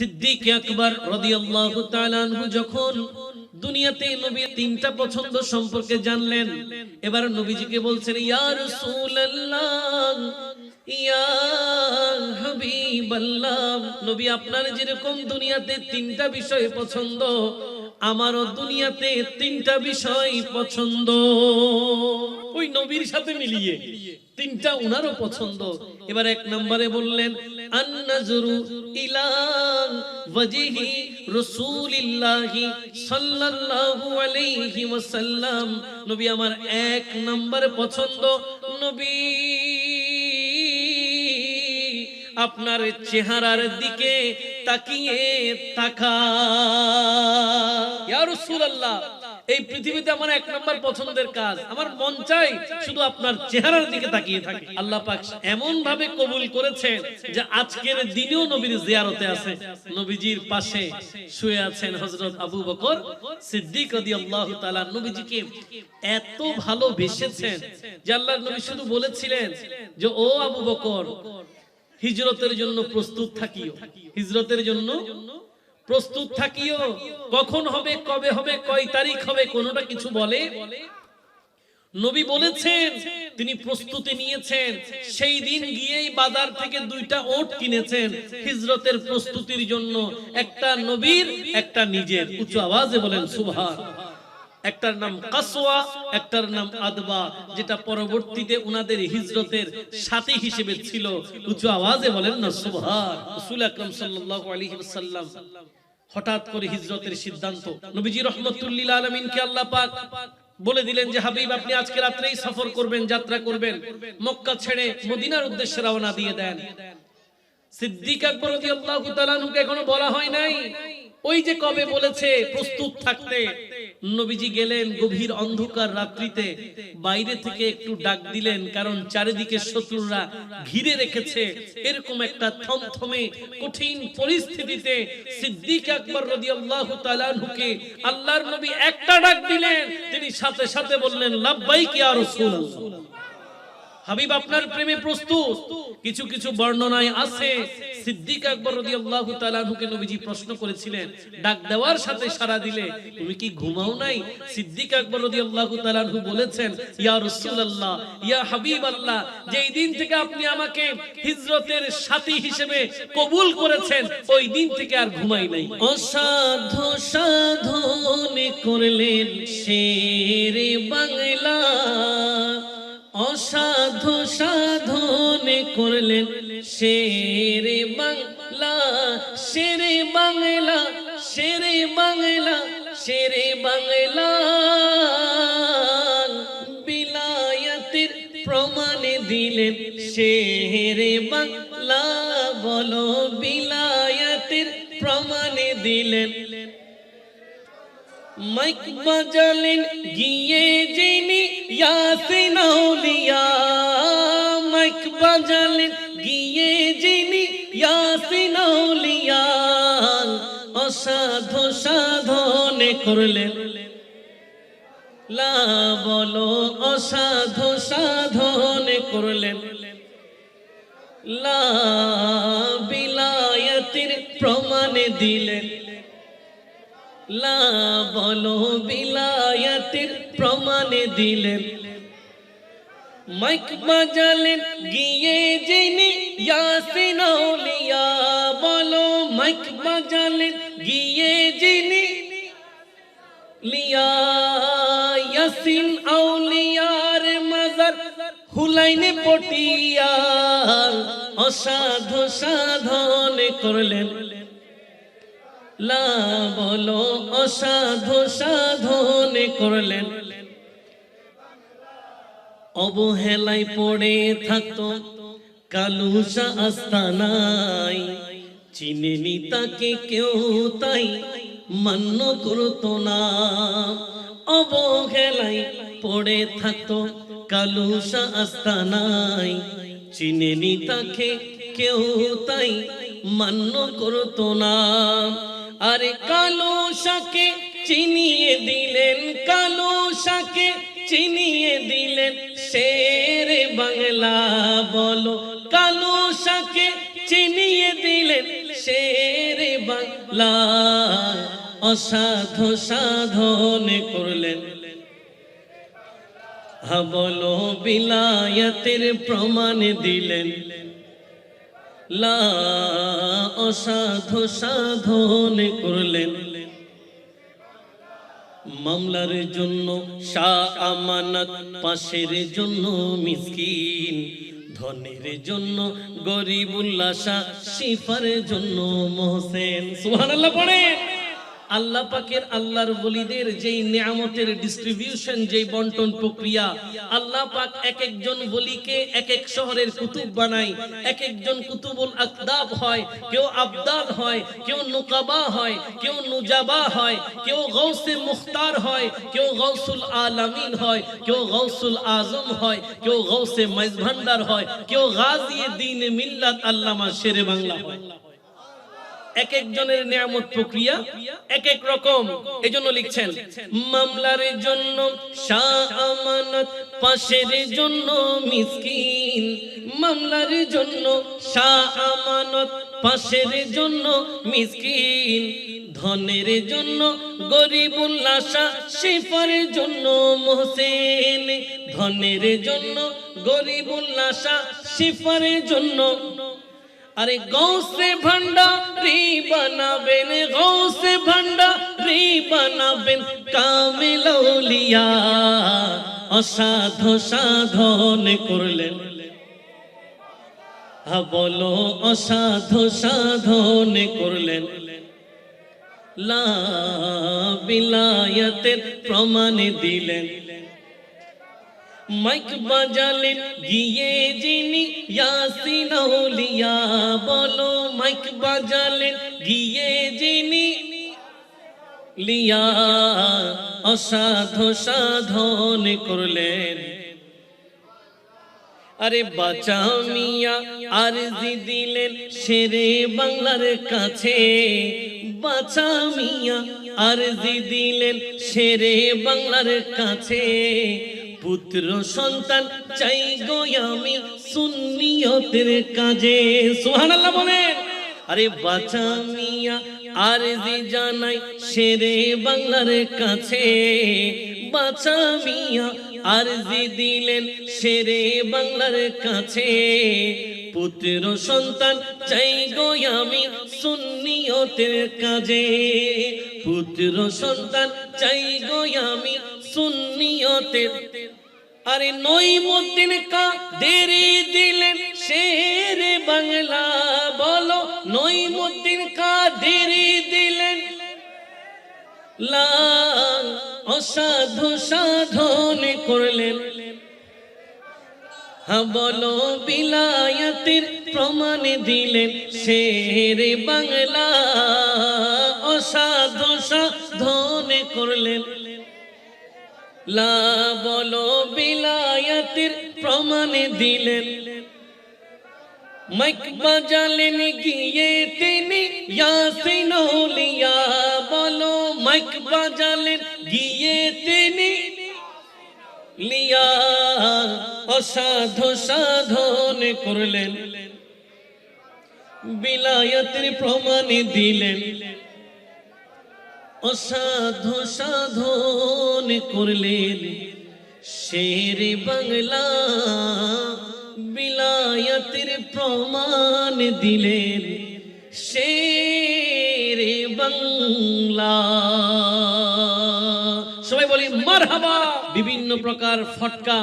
সিদ্দিক আকবর রাদিয়াল্লাহু তাআলা আনহু যখন দুনিয়াতে নবীর তিনটা পছন্দ সম্পর্কে জানলেন, এবার নবীজিকে বলছেন, ইয়া রাসূলুল্লাহ, ইয়া হাবিবাল্লাহ, নবী আপনার যেরকম দুনিয়াতে তিনটা বিষয় পছন্দ, আমারও দুনিয়াতে তিনটা বিষয় পছন্দ। ওই নবীর সাথে মিলিয়ে তিনটা উনারও পছন্দ। এবার এক নম্বরে বললেন, আন-নাজরু ইলা ওয়াজহি রাসূলিল্লাহি সাল্লাল্লাহু আলাইহি ওয়াসাল্লাম, নবী আমার এক নম্বরে পছন্দ নবী আপনার চেহারার দিকে তাকিয়ে তাকা। ইয়া রাসূলুল্লাহ, এই পৃথিবীতে আমার এক নম্বর পছন্দের কাজ, আমার মন চাই শুধু আপনার চেহারার দিকে তাকিয়ে থাকে। আল্লাহ পাক এমন ভাবে কবুল করেছেন যে আজকের দিনেও নবীর জিয়ারতে আছে। নবীজির পাশে শুয়ে আছেন হযরত আবু বকর সিদ্দিক রাদিয়াল্লাহু তাআলা। নবীজিকে এত ভালোবেসেছেন যে আল্লাহর নবী শুধু বলেছিলেন যে ও আবু বকর, হিজরতের জন্য প্রস্তুত থাকিও, হিজরতের জন্য প্রস্তুত থাকিও। কখন হবে, কবে হবে, কয় তারিখ হবে, কোনটা কিছু বলে নবী বলেছেন, তিনি প্রস্তুতি নিয়েছেন। সেই দিন গিয়েই বাজার থেকে দুইটা ওট কিনেছেন হিজরতের প্রস্তুতির জন্য, একটা নবীর, একটা নিজের। উচ্চ আওয়াজে বলেন সুবহান। একটার নাম কাসওয়া, একটার নাম আদবা, যেটা পরবর্তীতে উনাদের হিজরতের সাথী হিসেবে ছিল। উচ্চ আওয়াজে বলেন না সুবহান। রাসূল আকরাম সাল্লাল্লাহু আলাইহি ওয়াসাল্লাম হঠাৎ করে হিজরতের সিদ্ধান্ত, নবীজি রাহমাতুল লিল আলামিনকে আল্লাহ পাক বলে দিলেন যে হাবিব, আপনি আজকে রাতেই সফর করবেন, যাত্রা করবেন, মক্কা ছেড়ে মদিনার উদ্দেশ্যে রওনা দিয়ে দেন। সিদ্দিক আকবর রাদিয়াল্লাহু তাআলা আনহুকে এখনো বলা হয় নাই, ওই যে কবে বলেছে প্রস্তুত থাকতে। নবীজি গেলেন গভীর অন্ধকার রাত্রিতে, বাইরে থেকে একটু ডাক দিলেন, কারণ চারিদিকে শত্রুরা ঘিরে রেখেছে। এরকম একটা থমথমে কঠিন পরিস্থিতিতে সিদ্দিক আকবর রাদিয়াল্লাহু তাআলা আনহুকে আল্লাহর নবী একটা ডাক দিলেন, তিনি সাথে সাথে বললেন, লাব্বাইক ইয়া রাসূলুল্লাহ, হাবিব আপনার প্রেমে প্রস্তুত। কিছু কিছু বর্ণনায় আছে সিদ্দিক আকবর রাদিয়াল্লাহু তাআলা আনহুকে নবীজি প্রশ্ন করেছিলেন, ডাক দেওয়ার সাথে সাড়া দিলে তুমি কি ঘুমাও নাই? সিদ্দিক আকবর রাদিয়াল্লাহু তাআলা আনহু বলেছেন, ইয়া রাসূলুল্লাহ, ইয়া হাবিবাল্লাহ, যেই দিন থেকে আপনি আমাকে হিজরতের সাথী হিসেবে কবুল করেছেন, ওই দিন থেকে আর ঘুমাই নাই। অসাধ্য সাধন করলেন শেরে বাংলা, অসাধু সাধন করলেন শেরে বাংলা, শেরে বাংলা, শেরে বাংলা, শেরে বাংলা, বিলায়াতের প্রমাণ দিলেন শেরে বাংলা, বলো বিলায়াতের প্রমাণ দিলেন। মাইক বাজালেন গিয়ে যিনি ইয়াসিন আউলিয়া, মাইক বাজালেন গিয়ে যিনি ইয়াসিন আউলিয়া, অসাধু সাধন করলেন লা, বলো অসাধু সাধন করলেন লা, বিলায়াতের প্রমাণ দিলেন লা, বলো বিলায়াতের প্রমাণ দিলেন। মাইক বাজালেন গিয়ে যিনি ইয়াসিন আউলিয়া, বলো মাইক বাজালেন গিয়ে যিনি লিয়া, ইয়াসিন আউলিয়ার মাজার হুলাইনে পটিয়া, অসাধু সাধন করলেন লা, বলো অসাধু সাধন করলেন। অবহেলায় পড়ে থাকতো কালুসা আস্তানায়, চিনেনি তাকে কেউ তাই মান্য করতো না। অবহেলায় পড়ে থাকতো কালুসা আস্তানায়, চিনেনি তাকে কেউ তাই মান্য করতো না। আরে কালুসাকে চিনিয়ে দিলেন, কালুসাকে চিনিয়ে দিলেন শেরে বাংলা, বলো কালুসাকে চিনিয়ে দিলেন শেরে বাংলা। বাংলা অসাধু সাধন করলেন। বলো বিলায়াতের প্রমাণ দিলেন, লা অসাধু সাধন করলেন। মামলার জন্য শাহ আমানত, পাশের জন্য মিসকিন, ধনের জন্য গরিবুল্লাহ শাহ, শিফার জন্য মোহসেন। সুবহানাল্লাহ পড়েন। আল্লাহ পাকের আল্লাহর ওলিদের যেই নিয়ামতের ডিস্ট্রিবিউশন, যেই বন্টন প্রক্রিয়া, আল্লাহ পাক এক একজন ওলিকে এক এক শহরের কুতুব বানায়। এক একজন কুতুবুল আকদাব হয়, কেউ আবদাল হয়, কেউ নুকাবা হয়, কেউ নুজাবা হয়, কেউ গৌসে মুখতার হয়, কেউ গৌসুল আলামিন হয়, কেউ গৌসুল আজম হয়, কেউ গৌসে মাইজভান্ডার হয়, কেউ গাজী দ্বীন মিল্লাত আল্লামা শেরে বাংলা হয়। এক একজনের নিয়ামত প্রক্রিয়া এক এক রকম। এজন্য লিখছেন, মামলার জন্য শাহ আমানত, পাশের জন্য মিসকিন। মামলার জন্য শাহ আমানত, পাশের জন্য মিসকিন, ধনের জন্য গরিবুল্লাহ শাহ, শিফার জন্য মোহসেন। ধনের জন্য গরিবুল্লাহ শাহ, শিফার জন্য। আরে গৌসে ভান্ডারি বানাবেন, গৌসে ভান্ডারি বানাবেন কামিল আউলিয়া, অসাধু সাধন করলেন। বলো অসাধু সাধন করলেন, লা বিলায়াতের প্রমাণ দিলেন। মাইক বাজালেন গিয়ে যিনি ইয়াসিন আউলিয়া, বলো মাইক বাজালেন গিয়ে যিনি লিয়া, অসাধু সাধন করলেন। আরে বাঁচা মিয়া আরজি দিলেন শেরে বাংলার কাছে, বাঁচা মিয়া আরজি দিলেন শেরে বাংলার কাছে। পুত্র সন্তান চাই গো আমি সুন্নিয়তের কাজে। সুবহানাল্লাহ বলেন। আরে বাঁচা মিয়া আরজি জানাই শেরে বাংলার কাছে, বাঁচা মিয়া আরজি দিলেন শেরে বাংলার কাছে। পুত্র সন্তান চাই গো আমি সুন্নিয়তের কাজে, পুত্র সন্তান চাই গো আমি সুন্নিয়তের। আরে নঈমুদ্দিন কাদের দিলেন শেরে বাংলা, বলো নঈমুদ্দিন কাদের দিলেন, লা অসাধু সাধন করলেন। বলো বিলায়াতের প্রমাণ দিলেন শেরে বাংলা, অসাধু সাধন করলেন। লা বলো বিলায়াতের প্রমাণ দিলেন। মাইক বাজালেন গিয়ে তিনি ইয়াসিন আউলিয়া, বলো মাইক বাজালেন গিয়ে তিনি লিয়া, অসাধু সাধন করলেন। বিলায়াতের প্রমাণ দিলেন, অসাধু সাধন করলেন। শেরে বাংলা বিলায়াতের প্রমাণ দিলেন, শেরে বাংলা। সবাই বলি মারহাবা। বিভিন্ন প্রকার ফটকা,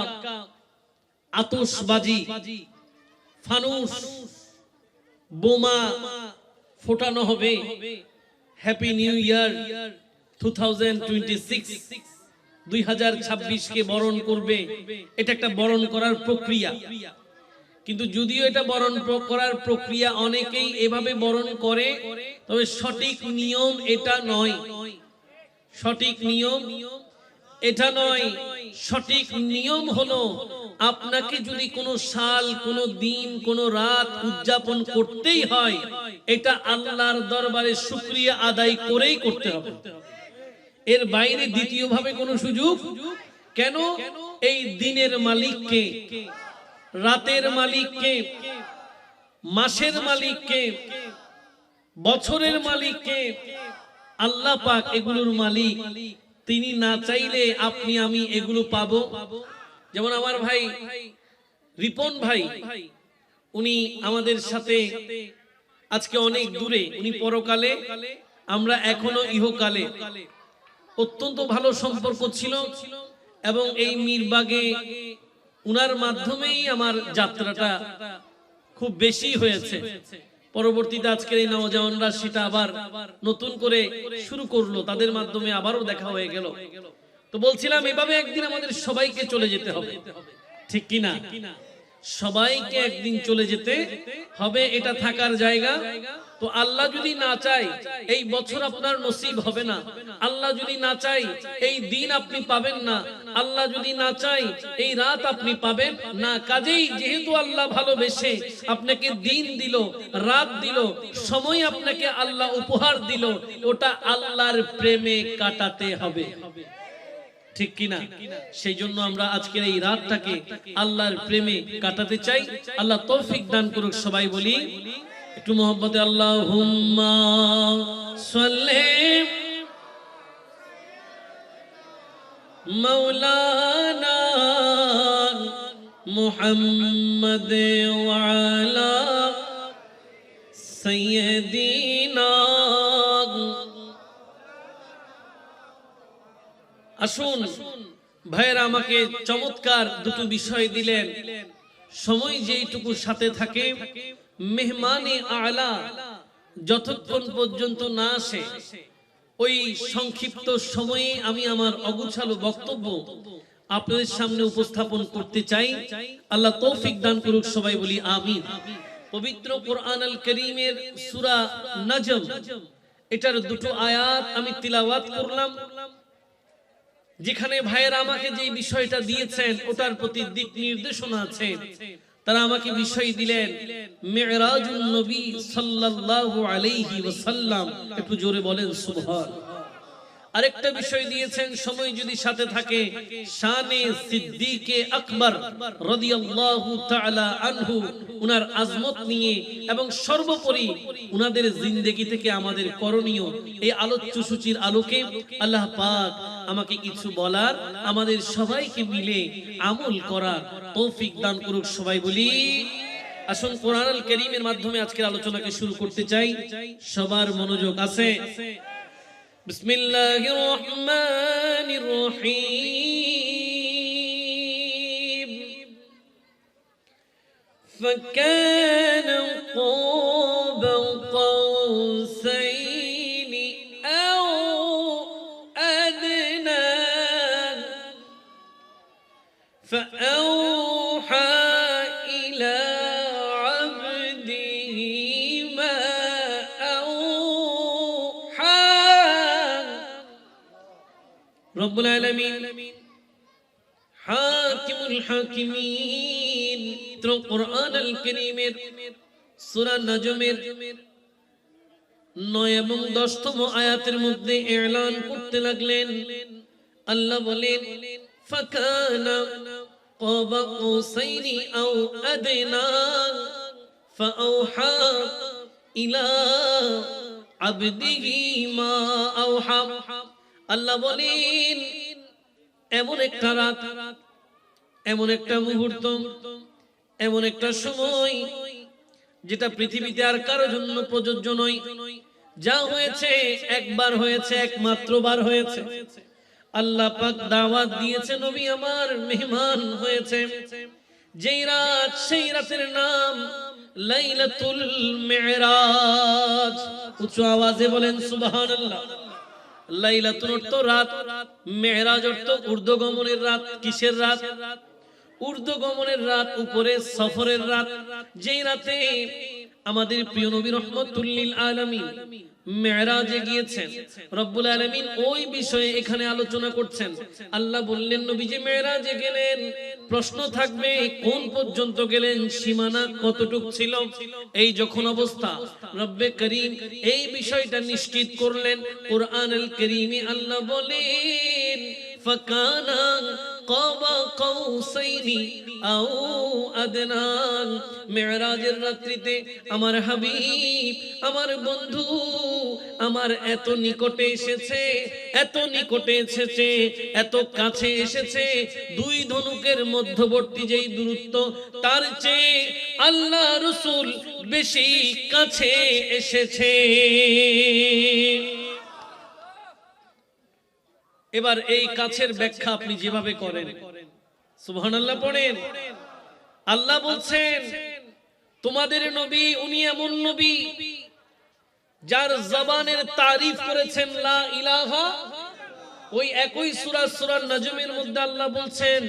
আতশবাজি, ফানুস, বোমা ফোটানো হবে। হ্যাপি নিউ ইয়ার 2026, 2026 কে বরণ করবে। এটা একটা বরণ করার প্রক্রিয়া। কিন্তু যদিও এটা বরণ করার প্রক্রিয়া, অনেকেই এভাবে বরণ করে, তবে সঠিক নিয়ম এটা নয়। সঠিক নিয়ম এটা নয়। সঠিক নিয়ম হলো, আপনাকে যদি কোনো সাল, কোনো দিন, কোনো রাত উদযাপন করতেই হয়, এটা আল্লাহর দরবারে শুকরিয়া আদায় করেই করতে হবে। এর বাইরে দ্বিতীয় ভাবে কোনো সুযোগ কেন? এই দিনের মালিককে, রাতের মালিককে, মাসের মালিককে, বছরের মালিক কে? আল্লাহ পাক এগুলোর মালিক। তিনি না চাইলে আপনি আমি এগুলো পাবো। যেমন আমার ভাই রিপন ভাই, উনি আমাদের সাথে আজকে অনেক দূরে, উনি পরকালে, আমরা এখনো ইহকালে। অত্যন্ত ভালো সম্পর্ক ছিল এবং এই মিরবাগে উনার মাধ্যমেই আমার যাত্রাটা খুব বেশি হয়েছে। পরবর্তীতে আজকের এই নওজওয়ানরা সেটা আবার নতুন করে শুরু করলো, তাদের মাধ্যমে আবারও দেখা হয়ে গেল। তো বলছিলাম এভাবে একদিন আমাদের সবাইকে চলে যেতে হবে, ঠিক কিনা? সবাইকে একদিন চলে যেতে হবে, এটা থাকার জায়গা। তো আল্লাহ যদি না চায় এই বছর আপনার নসিব হবে না, আল্লাহ যদি না চায় এই দিন আপনি পাবেন না, আল্লাহ যদি না চায় এই রাত আপনি পাবেন না। কাজেই যেহেতু আল্লাহ ভালোবেসে আপনাকে দিন দিল, রাত দিল, সময় আপনাকে আল্লাহ উপহার দিল, ওটা আল্লাহর প্রেমে কাটাতে হবে, ঠিক কিনা? সেই জন্য আমরা আজকের এই রাতটাকে আল্লাহর প্রেমে কাটাতে চাই। আল্লাহ তৌফিক দান করুক। সবাই বলি একটু মহব্বতে আল্লাহুম্মা সাল্লি মাওলানা মুহাম্মদ ওয়া আলা সাইয়্যিদিনা। আসুন ভাইয়েরা, আমাকে চমৎকার দুটো বিষয় দিলেন। সময় যেইটুকু সাথে থাকে, মেহমানে আলা যতক্ষণ পর্যন্ত না আসে, ওই সংক্ষিপ্ত সময়ে আমি আমার অগুছালো বক্তব্য আপনাদের সামনে উপস্থাপন করতে চাই। আল্লাহ তৌফিক দান করুক। সবাই বলি আমিন। পবিত্র কোরআন আল কারীমের সূরা নাজম, এটার দুটো আয়াত আমি তিলাওয়াত করলাম, যেখানে ভাইয়েরা আমাকে যে বিষয়টা দিয়েছেন ওটার প্রতি দিক নির্দেশনা আছে। তারা আমাকে বিষয় দিলেন মিরাজুন নবী সাল্লাল্লাহু আলাইহি ওয়াসাল্লাম। একটু জোরে বলেন সুবহান। আরেকটা বিষয় দিয়েছেন, সময় যদি সাথে থাকে, শানে সিদ্দিকে আকবর রাদিয়াল্লাহু তাআলা আনহু, উনার আজমত নিয়ে, এবং সর্বোপরি উনাদের জিন্দেগি থেকে আমাদের করণীয়, এই আলোচ্য সূচির আলোকে আল্লাহ পাক আমাকে কিছু বলার, আমাদের সবাইকে মিলে আমল করার তৌফিক দান করুক। সবাই বলি আসুন কোরআন আল কারীমের মাধ্যমে আজকের আলোচনাকে শুরু করতে চাই। সবার মনোযোগ আছে? বিসমিল্লাহির রহমানির রহিম। فكان قاب قوسين أو أدنى فأوحى إلى عبده ما أوحى। رب العالمين হাকিমুল হাকিমিন কোরআন আল কারীমের সূরা নাজমের 9 এবং 10তম আয়াতের মধ্যে এলান করতে লাগলেন। আল্লাহ বলেন ফাকানা কাবা কাউসাইনি আও আদনা ফাআওহা ইলা আবদিহি মা আওহা। আল্লাহ বলেন এমন একটা রাত, এমন একটা মুহূর্ত, এমন একটা সময় যেটা পৃথিবীতে আর কারোর জন্য প্রযোজ্য নয়। যা হয়েছে একবার হয়েছে, একমাত্র বার হয়েছে। আল্লাহ পাক দাওয়াত দিয়েছে, নবী আমার মেহমান হয়েছে। যেই রাত, সেই রাতের নাম লাইলাতুল মিরাজ। উচ্চ আওয়াজে বলেন সুবহানাল্লাহ। লাইলাতুল অর্থ রাত, মেরাজ অর্থ ঊর্ধ্বগমনের রাত। কিসের রাত? ঊর্ধ্বগমনের রাত, উপরে সফরের রাত। যেই রাতে আমাদের প্রিয় নবী রাহমাতুল লিল আলামিন মেরাজে গিয়েছেন, রব্বুল আলামিন ওই বিষয়ে এখানে আলোচনা করছেন। আল্লাহ বললেন নবী যে মেরাজে গেলেন, প্রশ্ন থাকবে কোন পর্যন্ত গেলেন, সীমানা কতটুকু ছিল। এই যখন অবস্থা, রব্বে করিম এই বিষয়টা নিশ্চিত করলেন কোরআন আল কারীমে। আল্লাহ বলেন ফাকানা কাবা কাউসাইনি আও আদনা। মেরাজের রাত্রিতে আমার হাবিব, আমার বন্ধু, আমার এত নিকটে এসেছে, এত নিকটে এসেছে, এত কাছে এসেছে, দুই ধনুকের মধ্যবর্তী যেই দূরত্ব, তার চেয়ে আল্লাহ রাসূল বেশি কাছে এসেছে। এবার এই কাছের ব্যাখ্যা আপনি যেভাবে করেন, সুবহানাল্লাহ পড়েন। আল্লাহ বলছেন তোমাদের নবী উনি এমন নবী যার জবানের তারিফ করেছেন লা ইলাহা। ওই একই সূরা সূরা নজমের মধ্যে আল্লাহ বলছেন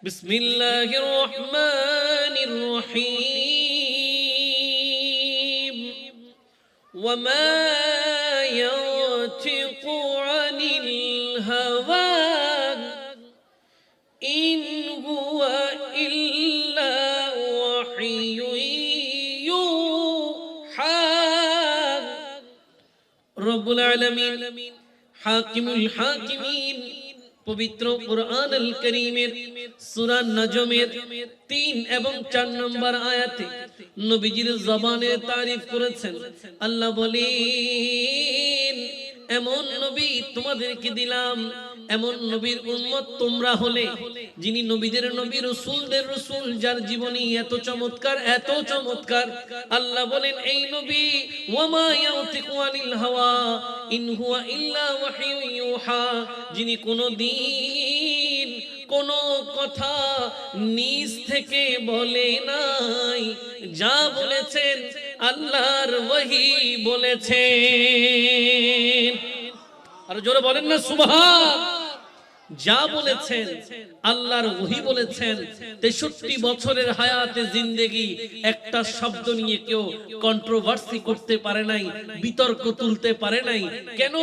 বিসমিল্লাহির রহমানির রহিম ওয়া মা ইয়াতিকু আনিল হাওয়া ইন হুয়া ইল্লা ওয়াহিয়ুন ইউহা। রব্বুল আলামিন হাকিমুল হাকিমিন পবিত্র কুরআন আল কারীমের সূরা নজমের 3 এবং 4 নম্বর আয়াতে নবীজির জবানে তারিফ করেছেন। আল্লাহ বলেন এমন নবী তোমাদেরকে দিলাম, এমন নবীর উম্মত তোমরা হলে, যিনি নবীদের নবী, রাসূলদের রাসূল, যার জীবনী এত চমৎকার, এত চমৎকার। আল্লাহ বলেন এই নবী ওয়ামা ইয়াতিকু আনিল হাওয়া ইন হুয়া ইল্লা ওয়াহিয়ুন ইউহা, যিনি কোনদিন কোন কথা নিজ থেকে বলে নাই, যা বলেছেন আল্লাহর ওহী বলেছেন। আর জোরে বলেন না সুবহান। যা বলেছেন আল্লাহর ওহী বলেছেন। 63 বছরের হায়াতে জিন্দেগি একটা শব্দ নিয়ে কেউ কন্ট্রোভার্সি করতে পারে নাই, বিতর্ক তুলতে পারে নাই। কেন?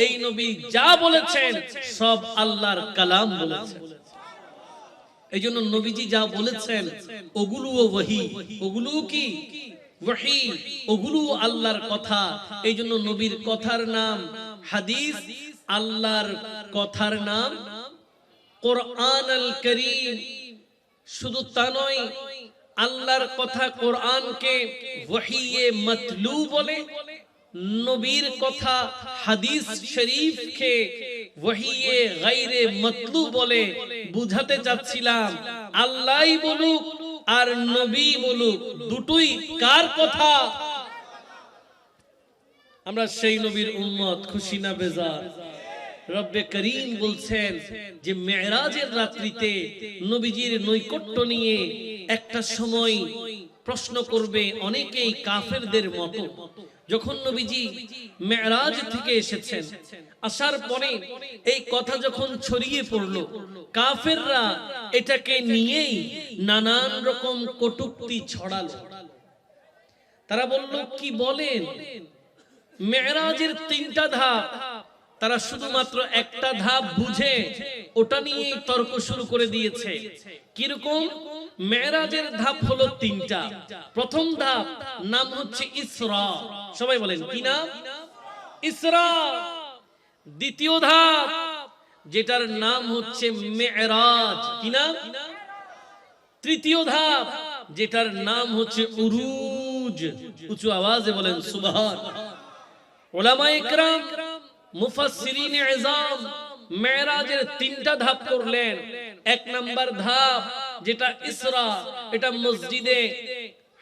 এই নবী যা বলেছেন সব আল্লাহর কালাম বলেছেন। এই জন্য নবীজি যা বলেছেন ওগুলোও ওহী, ওগুলোও কি ওহী, ওগুলো আল্লাহর কথা। এই জন্য নবীর কথার নাম হাদিস, আল্লাহর কথার নাম কোরআন আল কারীম। শুধু তা নয়, আল্লাহর কথা কোরআনকে ওহীয়ে মাতলু বলে, নবীর কথা হাদিস শরীফকে ওহীয়ে গায়রে মাতলু বলে। বুঝাতে চাচ্ছিলাম আল্লাহই বলুক আর নবী বলুক, দুটোই কার কথা? আমরা সেই নবীর উম্মত, খুশি না বেজার? রব্বে করিম বলছেন যে মেরাজের রাত্রিতে নবীজির নৈকট্য নিয়ে একটা সময় প্রশ্ন করবে অনেকেই কাফেরদের মতো। যখন নবীজি মেরাজ থেকে এসেছেন, আসার পরে এই কথা যখন ছড়িয়ে পড়লো, কাফেররা এটাকে নিয়েই নানান রকম কটূক্তি ছড়ালো। তারা বলল কি বলেন, মেরাজের 3টা ধাপ, তারা শুধুমাত্র একটা ধাপ বুঝে ওটা নিয়েই তর্ক শুরু করে দিয়েছে। কিরকম? মেরাজের ধাপ হলো 3টা। প্রথম ধাপ নাম হচ্ছে ইসরা। সবাই বলেন কি নাম? ইসরা। দ্বিতীয় ধাপ যেটার নাম হচ্ছে মেরাজ, কি নাম? তৃতীয় ধাপ যেটার নাম হচ্ছে উরুজ। উঁচু আওয়াজে বলেন সুবহান। উলামায়ে কেরাম, মুফাসসিরিনে ইজাম মেরাজের 3টা ধাপ করলেন। 1 নাম্বার ধাপ যেটা ইসরা, এটা মসজিদে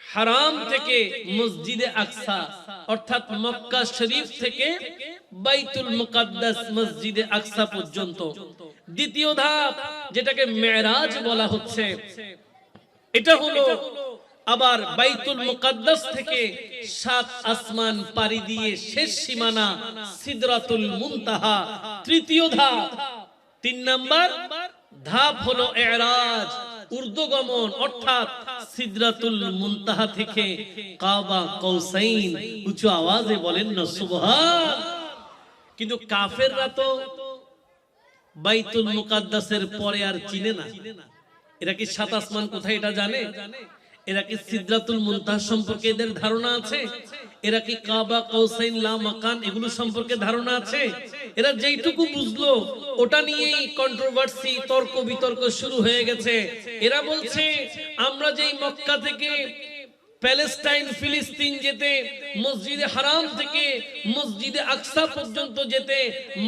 হারাম থেকে মসজিদে আকসা, অর্থাৎ মক্কা শরীফ থেকে বাইতুল মুকাদ্দাস মসজিদে আকসা পর্যন্ত। দ্বিতীয় ধাপ যেটাকে মেরাজ বলা হচ্ছে, এটা হলো আবার বাইতুল মুকাদ্দাস থেকে 7 আসমান পাড়ি দিয়ে শেষ সীমানা সিদরাতুল মুনতাহা। তৃতীয় ধাপ। 3 নাম্বার ধাপ হলো ইরাজ, ঊর্ধ্বগমন, অর্থাৎ সিদরাতুল মুনতাহা থেকে কাবা কাউসাইন। উচ্চ আওয়াজে বলেন না সুবহান। কিন্তু কাফেররা তো বাইতুল মুকাদ্দাসের পরে আর চিনে না। এরা কি 7 আসমান কোথায় এটা জানে? এরা কি সিদরাতুল মুনতাহা সম্পর্কে এদের ধারণা আছে? এরা কি কাবা কাউসাইন লা মাকান এগুলো সম্পর্কে ধারণা আছে? এরা যেইটুকু বুঝলো ওটা নিয়েই কন্ট্রোভার্সি, তর্ক বিতর্ক শুরু হয়ে গেছে। এরা বলছে আমরা যেই মক্কা থেকে প্যালেস্টাইন ফিলিস্তিন যেতে, মসজিদে হারাম থেকে মসজিদে আকসা পর্যন্ত যেতে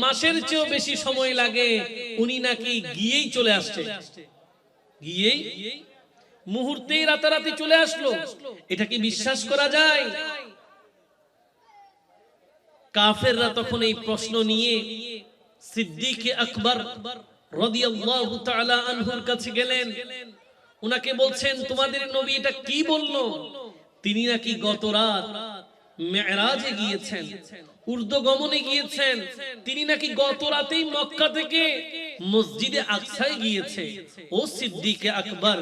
মাসের চেয়েও বেশি সময় লাগে, উনি নাকি গিয়েই চলে আসছে, গিয়েই মুহূর্তেই রাতারাতি চলে আসলো। এটা কি বিশ্বাস করা যায়? কাফেররা তখন এই প্রশ্ন নিয়ে সিদ্দিক আকবর রাদিয়াল্লাহু তাআলা আনহুর কাছে গেলেন। উনাকে বলছেন তোমাদের নবী এটা কি বললো? তিনি নাকি গত রাত মেরাজে গিয়েছেন, ঊর্ধ্বগমনে গিয়েছেন। তিনি নাকি গত রাতেই মক্কা থেকে মসজিদে আকসায় গিয়েছে। ও সিদ্দিক আকবর,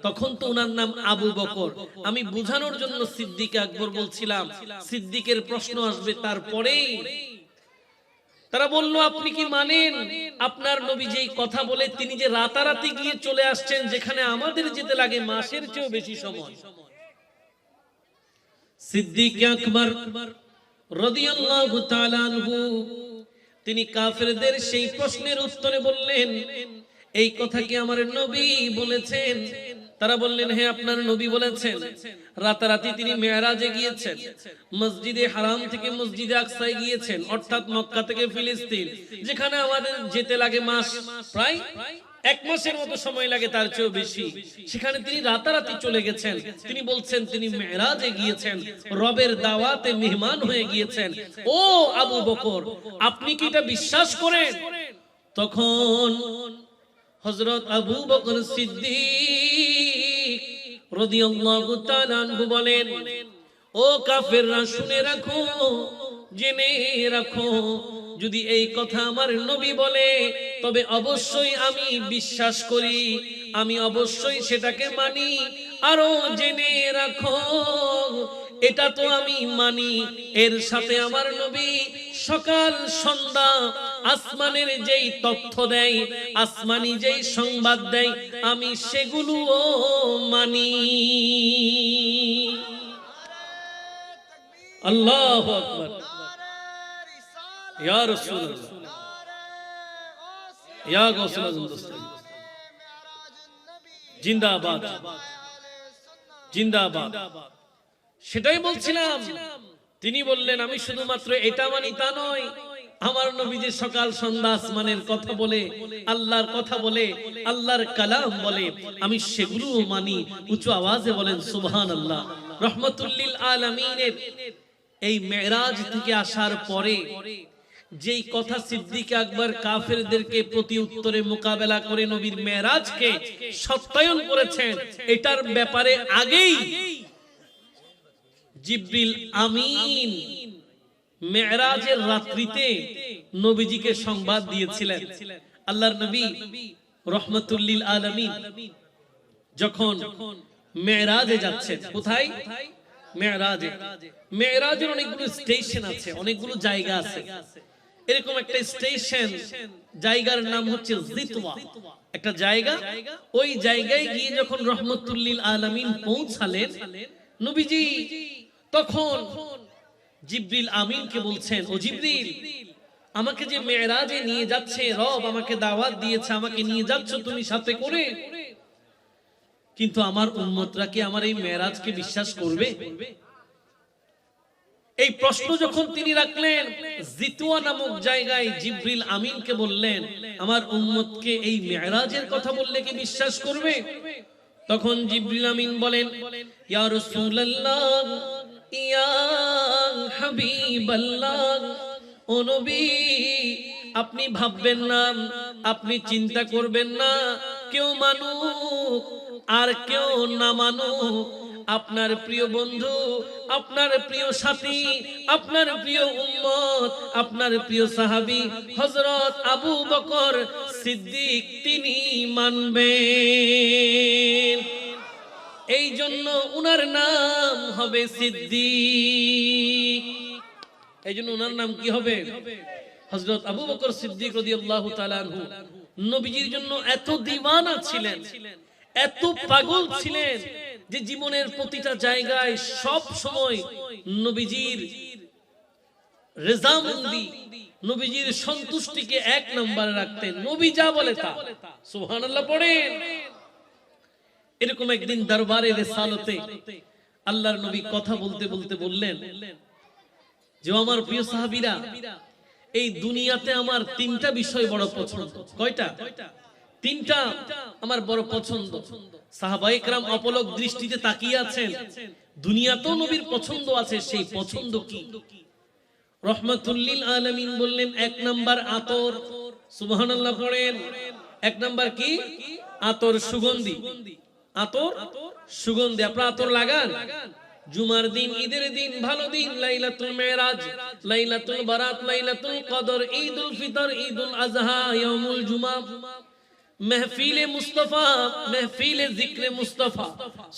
তখন তো ওনার নাম আবু বকর, আমি বুঝানোর জন্য সিদ্দিক আকবর বলছিলাম, সিদ্দিকের প্রশ্ন আসবে তারপরেই। তারা বলল আপনি কি মানেন আপনার নবী যেই কথা বলে তিনি যে রাতারাতি গিয়ে চলে আসছেন, যেখানে আমাদের যেতে লাগে মাসের চেয়েও বেশি সময়? সিদ্দিক আকবর রাদিয়াল্লাহু তাআলা আনহু তিনি কাফেরদের সেই প্রশ্নের উত্তরে বললেন, এই কথা কি আমার নবী বলেছেন? তারা বললেন হ্যাঁ আপনার নবী বলেছেন। রাতারাতি তিনি মেরাজে গিয়েছেন, মসজিদে হারাম থেকে মসজিদে আকসায় গিয়েছেন, অর্থাৎ মক্কা থেকে ফিলিস্তিন, যেখানে আমাদের যেতে লাগে মাস, প্রায় 1 মাসের মতো সময় লাগে, তার চেয়েও বেশি। সেখানে তিনি রাতারাতি চলে গেছেন। তিনি বলছেন তিনি মেরাজে গিয়েছেন, রবের দাওয়াতে মেহমান হয়ে গিয়েছেন। ও আবু বকর, আপনি কি এটা বিশ্বাস করেন? তখন হযরত আবু বকর সিদ্দিক রাদিয়াল্লাহু তাআলা আনহু বলেন, ও কাফেররা শুনে রাখো, জেনে রাখো, যদি এই কথা আমার নবী বলে তবে অবশ্যই আমি বিশ্বাস করি, আমি অবশ্যই সেটাকে মানি। আরো জেনে রাখো, এটা তো আমি মানি, এর সাথে আমার নবী সকাল সন্ধ্যা আসমানের যেই তথ্য দেয়, আসমানি যেই সংবাদ দেয়, আমি সেগুলোও মানি। আল্লাহু আকবার, ইয়া রাসূলুল্লাহ, ইয়া গাউসুল আজম দস্তগীর, জিন্দাবাদ জিন্দাবাদ। সেটাই বলছিলাম। তিনি বললেন আমি শুধুমাত্র এটা মানি তা নয়, আমার নবী যে সকাল সন্ধ্যা আসমানের কথা বলে, আল্লাহর কথা বলে, আল্লাহর কালাম বলে, আমি সেগুলোও মানি। উঁচু আওয়াজে বলেন সুবহানাল্লাহ। রহমাতুল লিল আলামিনের এই মেরাজ থেকে আসার পরে যেই কথা সিদ্দিক আকবর কাফেরদেরকে প্রতি উত্তরে মোকাবেলা করে নবীর মেরাজকে সত্যায়ন করেছেন, এটার ব্যাপারে আগেই জিবরিল আমিন মেরাজের রাত্রিতে নবীজিকে সংবাদ দিয়েছিলেন। আল্লাহর নবী রহমাতুল লিল আলামিন যখন মেরাজে যাচ্ছেন, কোথায়? মেরাজে। মেরাজের অনেকগুলো স্টেশন আছে, অনেকগুলো জায়গা আছে। এরকম একটা স্টেশন, জায়গার নাম হচ্ছে জিতওয়া, একটা জায়গা। ওই জায়গায় গিয়ে যখন রহমাতুল লিল আলামিন পৌঁছালেন নবীজি, তখন জিবরিল আমিনকে বলছেন, ও জিবরিল, আমাকে যে মেরাজে নিয়ে যাচ্ছে, রব আমাকে দাওয়াত দিয়েছে, আমাকে নিয়ে যাচ্ছ তুমি সাথে করে, কিন্তু আমার উম্মতরা কি আমার এই মেরাজকে বিশ্বাস করবে? এই প্রশ্ন যখন তিনি রাখলেন, জিতওয়া নামক জায়গায় জিবরিল আমিনকে বললেন, আমার উম্মতকে এই মেরাজের কথা বললে কি বিশ্বাস করবে? তখন জিবরিল আমিন বলেন, ইয়া রাসূলুল্লাহ, ইয়া হাবিবাল্লাহ, ও নবী, আপনি ভাববেন না, আপনি চিন্তা করবেন না, কেউ মানুক আর কেউ না মানুক, আপনার প্রিয় বন্ধু, আপনার প্রিয় সাথী, আপনার প্রিয় উম্মত, আপনার প্রিয় সাহাবী হযরত আবু বকর সিদ্দিক তিনি মানবেন। এই জন্য উনার নাম হবে সিদ্দিক। এই জন্য উনার নাম কি হবে? হযরত আবু বকর সিদ্দিক রাদিয়াল্লাহু তাআলা আনহু নবীজির জন্য এত দিওয়ানা ছিলেন, এত পাগল ছিলেন যে জীবনের প্রতিটা জায়গায় সব সময় নবীজির রেজামন্দি, নবীজির সন্তুষ্টিকে এক নম্বরে রাখতেন। নবী যা বলে তা। সুবহানাল্লাহ পড়েন। এরকম একদিন দরবারে রিসালতে আল্লাহর নবী কথা বলতে বলতে বললেন যে আমার প্রিয় সাহাবীরা, এই দুনিয়াতে আমার তিনটা বিষয় বড় পছন্দ। কয়টা? তিনটা আমার বড় পছন্দ। সাহাবায়ে কেরাম অপলক দৃষ্টিতে তাকিয়ে আছেন, দুনিয়াতেও নবীর পছন্দ আছে, সেই পছন্দ কি? রহমাতুল লিল আলামিন বললেন, এক নাম্বার আতর। সুবহানাল্লাহ পড়েন। এক নাম্বার কি? আতর, সুগন্ধি। আতর, সুগন্ধি। আপনারা আতর লাগান? জুমার দিন, ঈদের দিন, ভালো দিন, লাইলাতুল মেরাজ, লাইলাতুল বারাত, লাইলাতুল কদর, ঈদুল ফিতর, ঈদুল আযহা, ইয়াউমুল জুমা, महफिले मुस्तफा, महफिले जिक्र मुस्तफा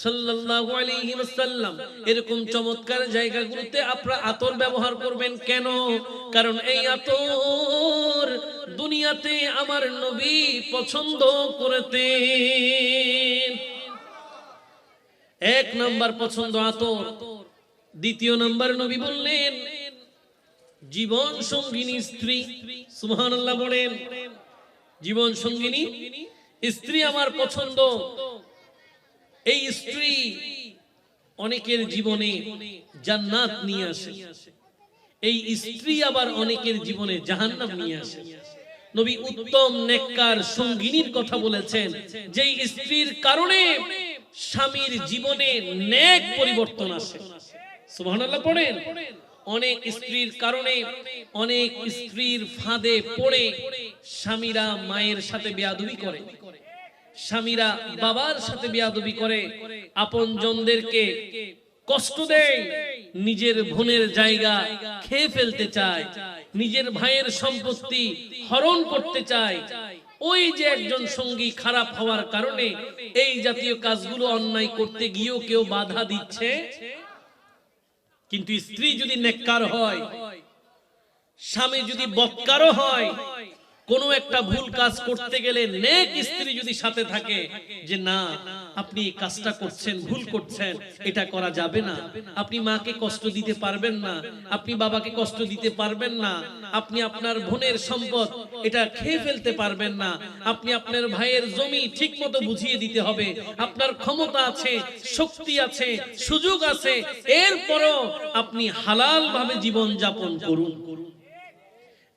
সাল্লাল্লাহু আলাইহি ওয়াসাল্লাম, এরকম চমৎকার জায়গাগুলোতে আপনারা আতর ব্যবহার করবেন। কেন? কারণ এই আতর দুনিয়াতে আমার নবী পছন্দ করতেন। এক নাম্বার পছন্দ আতর। দ্বিতীয় নাম্বার নবী বললেন জীবন সঙ্গিনী স্ত্রী। সুবহানাল্লাহ বলেন। জীবন সঙ্গিনী স্ত্রী আমার পছন্দ। এই স্ত্রী অনেকের জীবনে জান্নাত নিয়ে আসে, এই স্ত্রী আবার অনেকের জীবনে জাহান্নাম নিয়ে আসে। নবী উত্তম নেককার সঙ্গিনীর কথা বলেছেন, যেই স্ত্রীর কারণে স্বামীর জীবনে নেক পরিবর্তন আসে। সুবহানাল্লাহ পড়েন। অনেক স্ত্রীর কারণে, অনেক স্ত্রীর ফাঁদে পড়ে স্বামীরা মায়ের সাথে বেয়াদবি করে, স্বামীরা বাবার সাথে বেয়াদবি করে, আপনজনদেরকে কষ্ট দেয়, নিজের বোনের জায়গা খেয়ে ফেলতে চায়, নিজের ভাইয়ের সম্পত্তি হরণ করতে চায়। ওই যে একজন সঙ্গী খারাপ হওয়ার কারণে এই জাতীয় কাজগুলো অন্যায় করতে গিয়েও কেউ বাধা দিচ্ছে। কিন্তু স্ত্রী যদি নেককার হয়, স্বামী যদি বক্কারও হয়, কোনো একটা ভুল কাজ করতে গেলে নেক স্ত্রী যদি সাথে থাকে, যে না আপনি এই কাজটা করছেন, ভুল করছেন, এটা করা যাবে না, আপনি মাকে কষ্ট দিতে পারবেন না, আপনি বাবাকে কষ্ট দিতে পারবেন না, আপনি আপনার বোনের সম্পদ এটা খেয়ে ফেলতে পারবেন না, আপনি আপনার ভাইয়ের জমি ঠিক মতো বুঝিয়ে দিতে হবে, আপনার ক্ষমতা আছে, শক্তি আছে, সুযোগ আছে, এরপরও আপনি হালাল ভাবে জীবন যাপন করুন।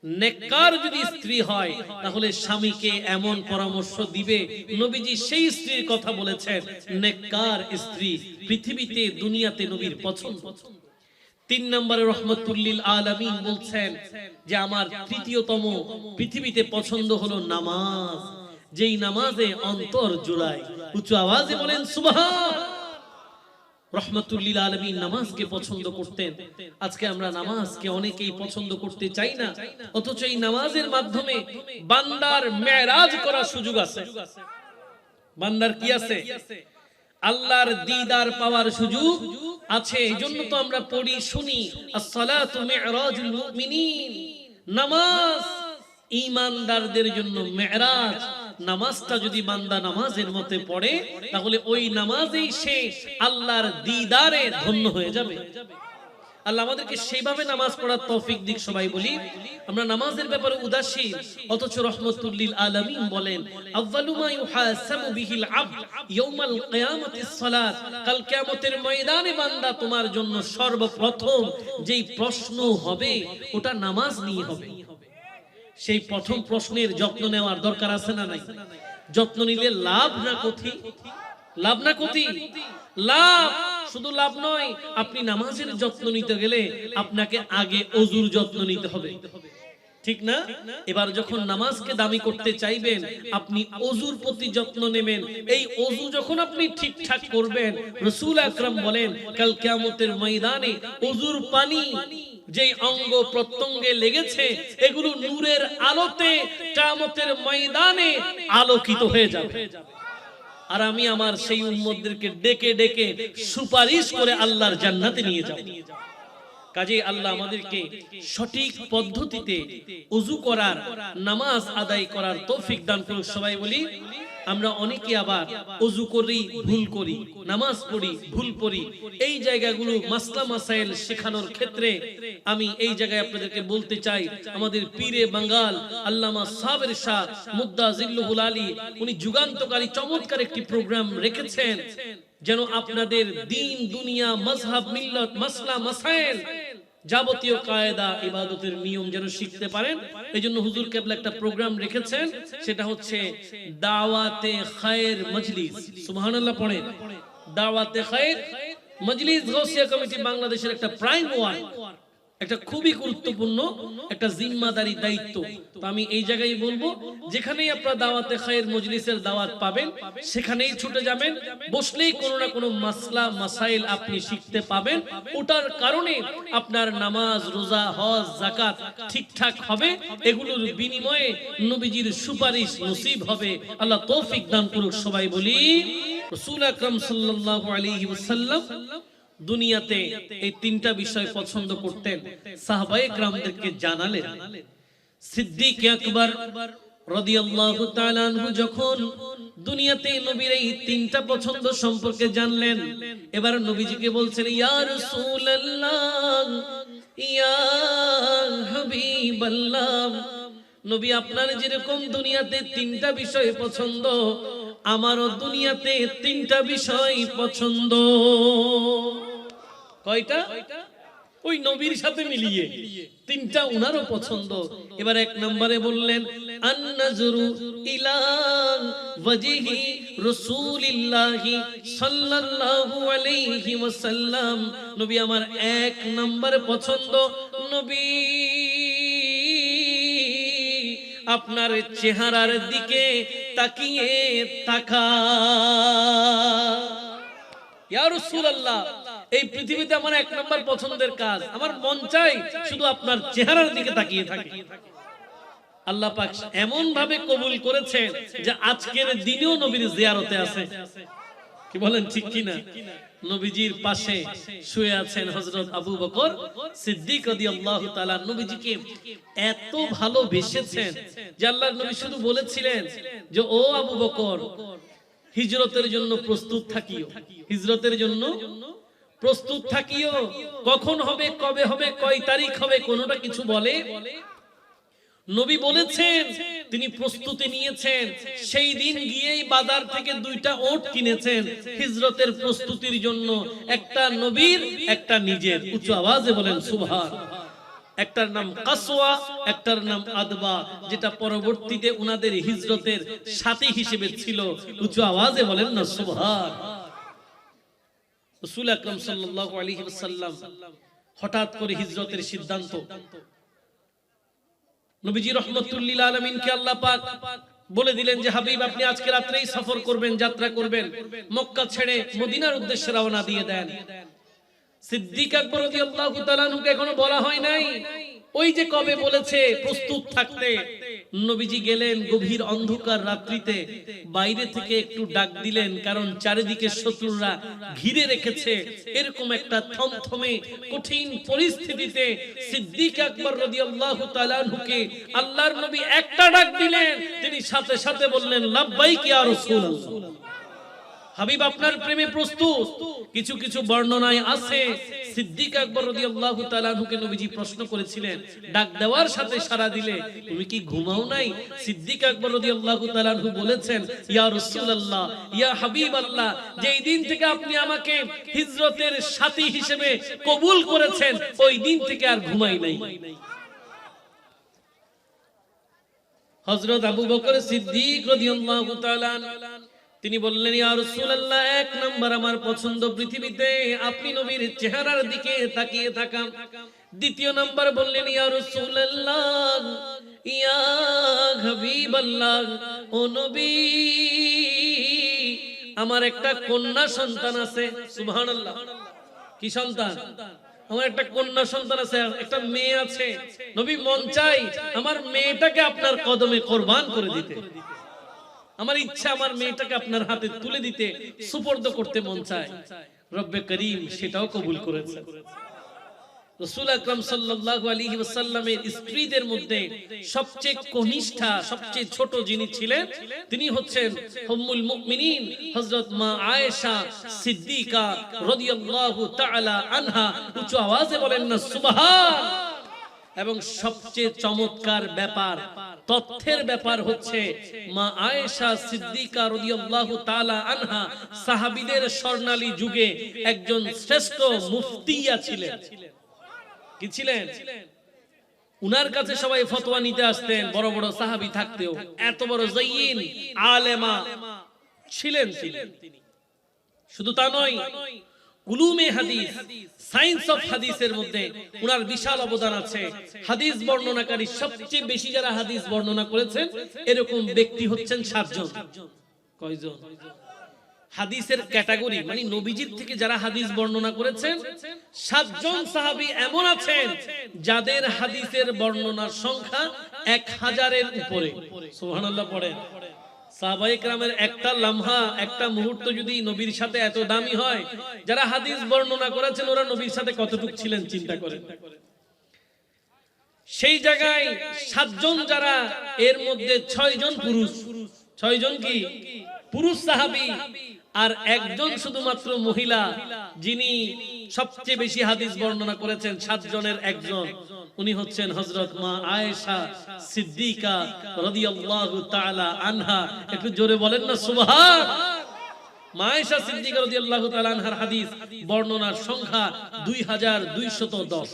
নেককার যদি স্ত্রী হয় তাহলে স্বামীকে এমন পরামর্শ দিবে, নবীজি সেই স্ত্রীর কথা বলেছেন, নেককার স্ত্রী পৃথিবীতে দুনিয়াতে নবীর পছন্দ। তিন নম্বরে রহমাতুল লিল আলামিন বলছেন যে আমার তৃতীয়তম পৃথিবীতে পছন্দ হলো নামাজ, যেই নামাজে অন্তর জুড়ায়। উচ্চ আওয়াজে বলেন সুবহান। রহমাতুল লিল আলামিন নামাজকে পছন্দ করতেন। আজকে আমরা নামাজকে অনেকেই পছন্দ করতে চাই না, অথচ এই নামাজের মাধ্যমে বান্দার মেরাজ করার সুযোগ আছে। বান্দার কি আছে? আল্লাহর দিদার পাওয়ার সুযোগ আছে। এইজন্য তো আমরা পড়ি, শুনি, as-salatu mi'rajul mu'minin, নামাজ ঈমানদারদের জন্য মেরাজ। নামাজটা যদি বান্দা নামাজের মতে পড়ে তাহলে ওই নামাজেই সে আল্লাহর দিদারে ধন্য হয়ে যাবে। আল্লাহ আমাদেরকে সেইভাবে নামাজ পড়ার তৌফিক দিক। সবাই বলি আমরা নামাজের ব্যাপারে উদাসীন, অথচ রহমাতুল লিল আলামিন বলেন আউয়ালু মা ইউহাসাবু বিহিল আবদ ইয়াউমাল কিয়ামাতিস সালাত, কাল কিয়ামতের ময়দানে বান্দা তোমার জন্য সর্বপ্রথম যেই প্রশ্ন হবে ওটা নামাজ নিয়ে হবে। সেই প্রথম প্রশ্নের যত্ন নেওয়ার দরকার আছে না নাই? যত্ন নিলে লাভ না ক্ষতি? লাভ না ক্ষতি? লাভ। শুধু লাভ নয়, আপনি নামাজের যত্ন নিতে গেলে আপনাকে আগে ওযুর যত্ন নিতে হবে, ঠিক না? এবার যখন নামাজকে দামি করতে চাইবেন আপনি ওযুর প্রতি যত্ন নেবেন। এই ওযু যখন আপনি ঠিকঠাক করবেন, রাসূল আকরাম বলেন কাল কিয়ামতের ময়দানে ওযুর পানি যেই অঙ্গ প্রত্যঙ্গে লেগেছে এগুলো নূরের আলোতে কিয়ামতের ময়দানে আলোকিত হয়ে যাবে। আর আমি আমার সেই উম্মতদেরকে ডেকে ডেকে সুপারিশ করে আল্লাহর জান্নাতে নিয়ে যাব। কাজে আল্লাহ আমাদেরকে সঠিক পদ্ধতিতে ওযু করার, নামাজ আদায় করার তৌফিক দান করুন। সবাই বলি আমরা অনেকে আবার ওযু করি ভুল করি, নামাজ পড়ি ভুল পড়ি। এই জায়গাগুলো মাসলা মাসাইল শেখানোর ক্ষেত্রে আমি এই জায়গায় আপনাদেরকে বলতে চাই, আমাদের পীরে বাঙ্গাল আল্লামা সাবের শাহ মুদ্দা জিল্লুহুল আলী উনি যুগান্তকারী চমৎকার একটি প্রোগ্রাম রেখেছেন, যেন আপনাদের দ্বীন দুনিয়া মাযহাব মিল্লাত মাসলা মাসাইল যাবতীয় কায়দা ইবাদতের নিয়ম যেন শিখতে পারেন। এইজন্য হুজুর কেবলা একটা প্রোগ্রাম রেখেছেন, সেটা হচ্ছে দাওয়াতে খায়ের মজলিস। সুবহানাল্লাহ পড়েন। দাওয়াতে খায়ের মজলিস গাউসিয়া কমিটি বাংলাদেশের একটা প্রাইম ওয়ার্ক, একটা খুবই গুরুত্বপূর্ণ একটা জিম্মাদারি দায়িত্ব। তো আমি এই জায়গায় বলবো, যেখানেই আপনারা দাওয়াতে খায়ের মজলিসের দাওয়াত পাবেন সেখানেই ছুটে যাবেন, বসলেই কোনো না কোনো মাসলা মাসাইল আপনি শিখতে পাবেন। ওটার কারণে আপনার নামাজ রোজা হজ যাকাত ঠিকঠাক হবে, এগুলোর বিনিময়ে নবীজির সুপারিশ নসিব হবে। আল্লাহ তৌফিক দান করুক। সবাই বলি রাসূল আকরাম সাল্লাল্লাহু আলাইহি ওয়াসাল্লাম দুনিয়াতে এই তিনটা বিষয় পছন্দ করতেন, সাহাবায়ে কেরামদেরকে জানালেন। সিদ্দিক আকবর রাদিয়াল্লাহু তাআলা আনহু যখন দুনিয়াতে নবীর এই তিনটা পছন্দ সম্পর্কে জানলেন, এবার নবীজিকে বলছেন, ইয়া রাসূলুল্লাহ ইয়া হাবিবাল্লাহ, নবী আপনার যেরকম দুনিয়াতে তিনটা বিষয় পছন্দ, আমারও দুনিয়াতে তিনটা বিষয় পছন্দ। কয়টা? ওই নবীর সাথে মিলিয়ে তিনটা উনারও পছন্দ। এবার এক নম্বরে বললেন, আন-নাজরু ইলা ওয়াজহি রাসূলিল্লাহি সাল্লাল্লাহু আলাইহি ওয়াসাল্লাম, নবী আমার এক নম্বরে পছন্দ, নবী আপনার চেহারার দিকে তাকিয়ে তাকা। ইয়া রাসূলুল্লাহ, এই পৃথিবীতে আমার এক নম্বর পছন্দের কাজ, আমার মন চাই শুধু আপনার চেহারার দিকে তাকিয়ে থাকে। আল্লাহ পাক এমন ভাবে কবুল করেছেন যে আজকের দিনেও নবীর জিয়ারতে আছে। কি বলেন, ঠিক কিনা? নবীজির পাশে শুয়ে আছেন হযরত আবু বকর সিদ্দিক রাদিয়াল্লাহু তাআলা। নবীজিকে এত ভালোবেসেছেন যে আল্লাহর নবী শুধু বলেছিলেন যে, ও আবু বকর, হিজরতের জন্য প্রস্তুত থাকিও, হিজরতের জন্য প্রস্তুত থাকিও। কখন হবে, কবে হবে, কয় তারিখ হবে, কোনোটা কিছু বলে নবী বলেছেন, তিনি প্রস্তুতি নিয়েছেন। সেই দিন গিয়েই বাজার থেকে দুইটা ওট কিনেছেন হিজরতের প্রস্তুতির জন্য, একটা নবীর একটা নিজের। উচ্চ আওয়াজে বলেন সুবহান। একটার নাম কাসওয়া, একটার নাম আদবা, যেটা পরবর্তীতে উনাদের হিজরতের সাথী হিসেবে ছিল। উচ্চ আওয়াজে বলেন না সুবহান। রাসূল আকরাম সাল্লাল্লাহু আলাইহি ওয়াসাল্লাম হঠাৎ করে হিজরতের সিদ্ধান্ত, নবীজি রাহমাতুল লিল আলামিনকে আল্লাহ পাক বলে দিলেন যে, হাবিব আপনি আজকে রাতেই সফর করবেন, যাত্রা করবেন, মক্কা ছেড়ে মদিনার উদ্দেশ্যে রওনা দিয়ে দেন। সিদ্দিক আকবর রাদিয়াল্লাহু তাআলা আনহুকে এখনো বলা হয় নাই, ওই যে কবে বলেছে প্রস্তুত থাকতে। নবীজি গেলেন গভীর অন্ধকার রাত্রিতে, বাইরে থেকে একটু ডাক দিলেন, কারণ চারিদিকে শত্রুরা ঘিরে রেখেছে। এরকম একটা থমথমে কঠিন পরিস্থিতিতে সিদ্দিক আকবর রাদিয়াল্লাহু তাআলা আনহুকে আল্লাহর নবী একটা ডাক দিলেন, তিনি সাথে সাথে বললেন, লাব্বাইক ইয়া রাসূলুল্লাহ, হাবিব আপনার প্রেমে প্রস্তুত। কিছু কিছু বর্ণনায় আছে সিদ্দিক আকবর রাদিয়াল্লাহু তাআলা আনহুকে নবীজি প্রশ্ন করেছিলেন, ডাক দেওয়ার সাথে সাড়া দিলে তুমি কি ঘুমাও নাই? সিদ্দিক আকবর রাদিয়াল্লাহু তাআলা আনহু বলেছেন, ইয়া রাসূলুল্লাহ, ইয়া হাবিবাল্লাহ, যেই দিন থেকে আপনি আমাকে হিজরতের সাথী হিসেবে কবুল করেছেন, ওই দিন থেকে আর ঘুমাই নাই। হযরত আবু বকর সিদ্দিক রাদিয়াল্লাহু তাআলা তিনি বললেন, ইয়া রাসূলুল্লাহ, এক নাম্বার আমার পছন্দ পৃথিবীতে আপনি নবীর চেহারার দিকে তাকিয়ে থাকা। দ্বিতীয় নাম্বার বললেন, ইয়া রাসূলুল্লাহ, ইয়া হাবিবাল্লাহ, ও নবী আমার একটা কন্যা সন্তান আছে। সুবহানাল্লাহ। কি সন্তান? আমার একটা কন্যা সন্তান আছে, একটা মেয়ে আছে। নবী মন চাই আমার মেয়েটাকে আপনার কদমে কুরবান করে দিতে। আমার ইচ্ছা আমার মেয়েটাকে আপনার হাতে তুলে দিতে, সুপর্দ করতে মন চায়। রব্বে করিম সেটাও কবুল করেছেন। রাসূল আকরাম সাল্লাল্লাহু আলাইহি ওয়াসাল্লামের স্ত্রীদের মধ্যে সবচেয়ে কনিষ্ঠা, সবচেয়ে ছোট যিনি ছিলেন তিনি হচ্ছেন উম্মুল মুমিনিন হযরত মা আয়েশা সিদ্দিকা রাদিয়াল্লাহু তাআলা আনহা। উচ্চ আওয়াজে বলেন না সুবহান। এবং সবচেয়ে চমৎকার ব্যাপার, তথ্যের ব্যাপার হচ্ছে মা আয়েশা সিদ্দিকা রাদিয়াল্লাহু তাআলা আনহা সাহাবীদের স্বর্ণালী যুগে একজন শ্রেষ্ঠ মুফতিয়া ছিলেন। কি ছিলেন? উনার কাছে সবাই ফতোয়া নিতে আসতেন, বড় বড় সাহাবী থাকতেও এত বড় জাইয়িন আলেমা ছিলেন তিনি। শুধু তা নয়, উলুমে হাদিস, সায়েন্স অফ হাদিসের মধ্যে উনার বিশাল অবদান আছে। হাদিস বর্ণনাকারী সবচেয়ে বেশি যারা হাদিস বর্ণনা করেছেন এরকম ব্যক্তি হচ্ছেন 7 জন। কয়জন? হাদিসের ক্যাটাগরি মানে নবীজির থেকে যারা হাদিস বর্ণনা করেছেন 7 জন সাহাবী এমন আছেন যাদের হাদিসের বর্ণনার সংখ্যা 1000-এর উপরে। সুবহানাল্লাহ পড়েন। সাহাবায়ে কেরামের একটা লম্হা, একটা মুহূর্ত যদি নবীর সাথে এত দামি হয়, যারা হাদিস বর্ণনা করেছেন ওরা নবীর সাথে কতটুকু ছিলেন চিন্তা করেন। সেই জায়গায় 7 জন যারা, এর মধ্যে 6 জন পুরুষ। 6 জন কি পুরুষ সাহাবী, আর একজন শুধুমাত্র মহিলা যিনি সবচেয়ে বেশি হাদিস বর্ণনা করেছেন 7 জনের একজন। উনি হচ্ছেন হযরত মা আয়েশা সিদ্দিকা রাদিয়াল্লাহু তাআলা আনহা। একটু জোরে বলেন না সুবহান। মা আয়েশা সিদ্দিকা রাদিয়াল্লাহু তাআলা আনহার হাদিস বর্ণনার সংখ্যা 2210।